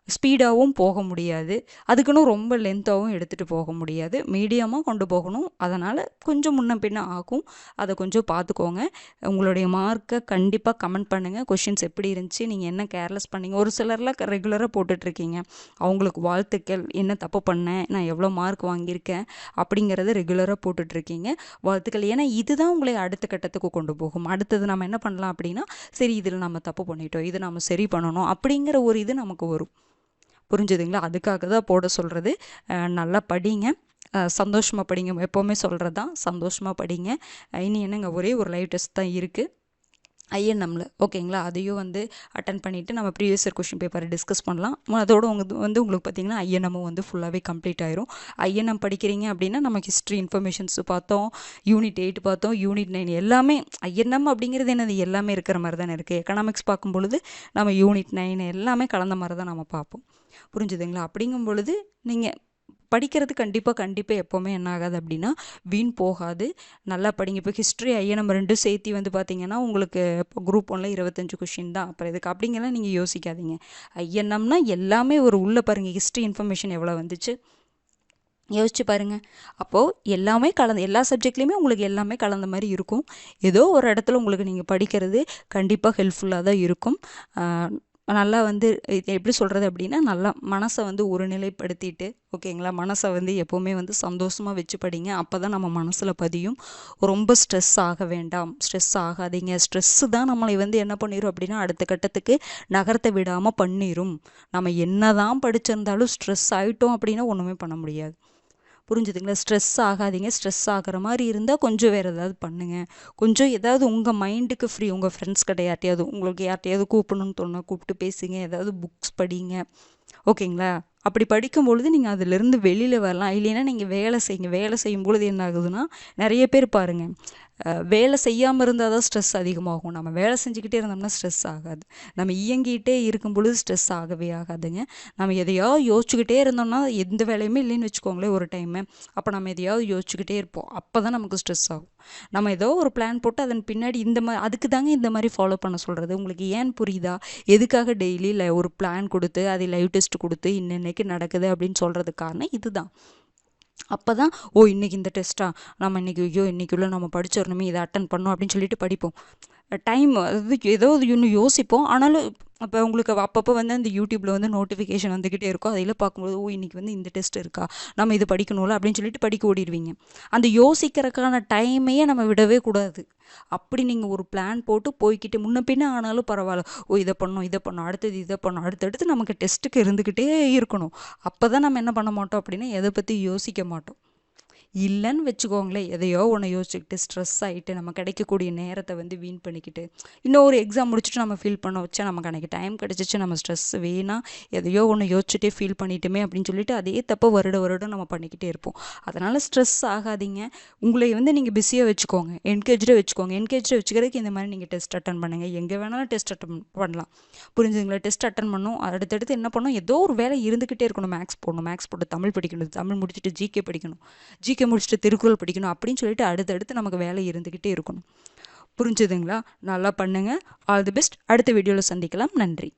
ஸ்பீடாகவும் போக முடியாது, அதுக்குன்னு ரொம்ப லென்த்தாகவும் எடுத்துகிட்டு போக முடியாது. மீடியமாக கொண்டு போகணும். அதனால் கொஞ்சம் முன்ன பின்ன ஆகும். அதை கொஞ்சம் பார்த்துக்கோங்க. உங்களுடைய மார்க்கை கண்டிப்பாக கமெண்ட் பண்ணுங்கள். கொஷின்ஸ் எப்படி இருந்துச்சு, நீங்கள் என்ன கேர்லெஸ் பண்ணீங்க. ஒரு சிலர்லாம் ரெகுலராக போட்டுட்ருக்கீங்க. அவங்களுக்கு வாழ்த்துக்கள். என்ன தப்பு பண்ணேன், நான் எவ்வளோ மார்க் வாங்கியிருக்கேன் அப்படிங்கிறத ரெகுலராக போட்டுட்ருக்கீங்க. வாழ்த்துக்கள். ஏன்னா இதுதான் உங்களை அடுத்த கட்டத்துக்கு கொண்டு போகும். அடுத்தது நம்ம என்ன பண்ணலாம் அப்படின்னா, சரி இதில் நம்ம தப்பு பண்ணிட்டோம், இது நம்ம சரி பண்ணணும் அப்படிங்கிற ஒரு இது நமக்கு வரும். புரிஞ்சுதுங்களா? அதுக்காக தான் போட சொல்கிறது. நல்லா படிங்க, சந்தோஷமாக படிங்க. எப்போவுமே சொல்கிறது தான், சந்தோஷமாக படிங்க. இனி என்னங்க ஒரே ஒரு லைவ் டெஸ்ட் தான் இருக்குது ஐஎன்எம்மில். ஓகேங்களா? அதையும் வந்து அட்டன் பண்ணிவிட்டு நம்ம ப்ரீவியஸ் இயர் கொஷின் பேப்பரை டிஸ்கஸ் பண்ணலாம். அதோட உங்களுக்கு பார்த்திங்கன்னா ஐஎன்எம்மும் வந்து ஃபுல்லாகவே கம்ப்ளீட் ஆயிரும். ஐஎன்எம் படிக்கிறீங்க அப்படின்னா நம்ம ஹிஸ்ட்ரி இன்ஃபர்மேஷன்ஸ் பார்த்தோம், யூனிட் 8 பார்த்தோம், யூனிட் 9 எல்லாமே. ஐஎன்எம் அப்படிங்கிறது என்னது, எல்லாமே இருக்கிற மாதிரி தானே இருக்குது. எக்கனாமிக்ஸ் பார்க்கும் பொழுது நம்ம யூனிட் 9 எல்லாமே கலந்த மாதிரி தான் நம்ம பார்ப்போம். புரிஞ்சுதுங்களா? அப்படிங்கும் பொழுது நீங்கள் படிக்கிறது கண்டிப்பாக எப்போவுமே என்ன ஆகாது அப்படின்னா வீண் போகாது. நல்லா படிங்க. இப்போ ஹிஸ்ட்ரி ஐஎன்எம் 2 சேர்த்து வந்து பார்த்தீங்கன்னா உங்களுக்கு இப்போ குரூப் 1ல் 25 கொஷின் தான். அப்புறம் இதுக்கு அப்படிங்கெல்லாம் நீங்கள் யோசிக்காதீங்க. ஐஎன்எம்னா எல்லாமே ஒரு உள்ளே பாருங்கள், ஹிஸ்ட்ரி இன்ஃபர்மேஷன் எவ்வளோ வந்துச்சு யோசிச்சு பாருங்கள். அப்போது எல்லாமே கலந்து, எல்லா சப்ஜெக்ட்லேயுமே உங்களுக்கு எல்லாமே கலந்த மாதிரி இருக்கும். ஏதோ ஒரு இடத்துல உங்களுக்கு நீங்கள் படிக்கிறது கண்டிப்பாக ஹெல்ப்ஃபுல்லாக தான் இருக்கும். நல்லா வந்து எப்படி சொல்கிறது அப்படின்னா, நல்லா மனசை வந்து ஒருநிலைப்படுத்திட்டு, ஓகேங்களா? மனசை வந்து எப்போவுமே வந்து சந்தோஷமாக வச்சு படிங்க. அப்போ தான் நம்ம மனசில் பதியும். ரொம்ப ஸ்ட்ரெஸ் ஆக வேண்டாம், ஸ்ட்ரெஸ் ஆகாதீங்க. ஸ்ட்ரெஸ்ஸு தான் நம்மளை வந்து என்ன பண்ணிடும் அப்படின்னா அடுத்த கட்டத்துக்கு நகர்த்த விடாமல் பண்ணிடும். நம்ம என்ன தான் படிச்சிருந்தாலும் ஸ்ட்ரெஸ் ஆகிட்டோம் அப்படின்னா ஒன்றுமே பண்ண முடியாது. புரிஞ்சுதுங்களா? ஸ்ட்ரெஸ் ஆகாதீங்க. ஸ்ட்ரெஸ் ஆகிற மாதிரி இருந்தால் கொஞ்சம் வேறு ஏதாவது பண்ணுங்கள். கொஞ்சம் ஏதாவது உங்கள் மைண்டுக்கு ஃப்ரீ, உங்கள் ஃப்ரெண்ட்ஸ் கிட்ட யார்ட்டையாவது, உங்களுக்கு யார்ட்டையாவது கூப்பிடணும்னு தோணுனா கூப்பிட்டு பேசுங்க. ஏதாவது புக்ஸ் படிங்க. ஓகேங்களா? அப்படி படிக்கும்பொழுது நீங்கள் அதிலிருந்து வெளியில் வரலாம். இல்லைன்னா நீங்கள் வேலை செய்யுங்க. வேலை செய்யும் பொழுது என்ன ஆகுதுன்னா, நிறைய பேர் பாருங்கள், வேலை செய்யாமல் இருந்தால் தான் ஸ்ட்ரெஸ் அதிகமாகும். நம்ம வேலை செஞ்சுக்கிட்டே இருந்தோம்னா ஸ்ட்ரெஸ் ஆகாது. நம்ம இயங்கிட்டே இருக்கும் பொழுது ஸ்ட்ரெஸ் ஆகவே ஆகாதுங்க. நம்ம எதையாவது யோசிச்சுக்கிட்டே இருந்தோம்னா எந்த வேலையுமே இல்லைன்னு வச்சுக்கோங்களேன் ஒரு டைமு. அப்போ நம்ம எதையாவது யோசிச்சுக்கிட்டே இருப்போம். அப்போ தான் நமக்கு ஸ்ட்ரெஸ் ஆகும். நம்ம ஏதோ ஒரு பிளான் போட்டு அதன் பின்னாடி அதுக்கு தாங்க இந்த மாதிரி ஃபாலோ பண்ண சொல்கிறது. உங்களுக்கு ஏன் புரியுதா? எதுக்காக டெய்லி ஒரு பிளான் கொடுத்து அதை லைவ் டெஸ்ட் கொடுத்து இன்னைக்கு நடக்குது அப்படின்னு சொல்கிறதுக்கு காரணம் இதுதான். அப்போ தான் இன்றைக்கி இந்த டெஸ்ட்டா, நம்ம இன்றைக்கி இன்றைக்குள்ளே நம்ம படிச்சிடணுமே, இதை அட்டன் பண்ணோம் அப்படின்னு சொல்லிட்டு படிப்போம். டைம் அது ஏதோ இன்னும் யோசிப்போம். ஆனாலும் அப்போ உங்களுக்கு அப்பப்போ வந்து அந்த யூடியூப்பில் வந்து நோட்டிஃபிகேஷன் வந்துக்கிட்டே இருக்கும். அதில் பார்க்கும்போது இன்றைக்கி வந்து இந்த டெஸ்ட் இருக்கா, நம்ம இது படிக்கணும்ல அப்படின்னு சொல்லிட்டு படிக்க ஓடிடுவீங்க. அந்த யோசிக்கிறதுக்கான டைமையே நம்ம விடவே கூடாது. அப்படி நீங்கள் ஒரு பிளான் போட்டு போய்கிட்டு முன்ன பின்ன ஆனாலும் பரவாயில்ல, இதை பண்ணோம் அடுத்தது இதை பண்ணோம் அடுத்தடுத்து நமக்கு டெஸ்ட்டுக்கு இருந்துக்கிட்டே இருக்கணும். அப்போ தான் நம்ம என்ன பண்ண மாட்டோம் அப்படின்னா எதை பற்றி யோசிக்க மாட்டோம். இல்லைன்னு வச்சுக்கோங்களேன், எதையோ ஒன்று யோசிச்சுக்கிட்டு ஸ்ட்ரெஸ் ஆகிட்டு நம்ம கிடைக்கக்கூடிய நேரத்தை வந்து வீண் பண்ணிக்கிட்டு இன்னும் ஒரு எக்ஸாம் முடிச்சுட்டு நம்ம ஃபீல் பண்ண வச்சா நமக்கு அன்றைக்கி டைம் கிடச்சிச்சு, நம்ம ஸ்ட்ரெஸ் வேணாம் எதையோ ஒன்று யோசிச்சுட்டே ஃபீல் பண்ணிட்டுமே அப்படின்னு சொல்லிட்டு அதே தப்பை வருடம் நம்ம பண்ணிக்கிட்டே இருப்போம். அதனால் ஸ்ட்ரெஸ் ஆகாதீங்க. உங்களை வந்து நீங்கள் பிஸியாக வச்சுக்கோங்க, என்கேஜாக வச்சுக்கோங்க. என்கேஜாக வச்சுக்கிறதுக்கு இந்த மாதிரி நீங்கள் டெஸ்ட் அட்டன் பண்ணுங்கள். எங்கே வேணாலும் டெஸ்ட் அட்டன் பண்ணலாம். புரிஞ்சுங்களா? டெஸ்ட் அட்டன் பண்ணணும். அடுத்தடுத்து என்ன பண்ணணும், ஏதோ ஒரு வேலை இருந்துக்கிட்டே இருக்கணும். மேக்ஸ் போட்டு தமிழ் படிக்கணும், தமிழ் முடிச்சுட்டு ஜிகே படிக்கணும், ஜிகே முடிச்சுட்டு திருக்குறள் படிக்கணும் அப்படின்னு சொல்லிட்டு அடுத்தடுத்து நமக்கு வேலை இருந்துக்கிட்டே இருக்கணும். புரிஞ்சுதுங்களா? நல்லா பண்ணுங்கள். All the best. அடுத்த வீடியோவில் சந்திக்கலாம். நன்றி.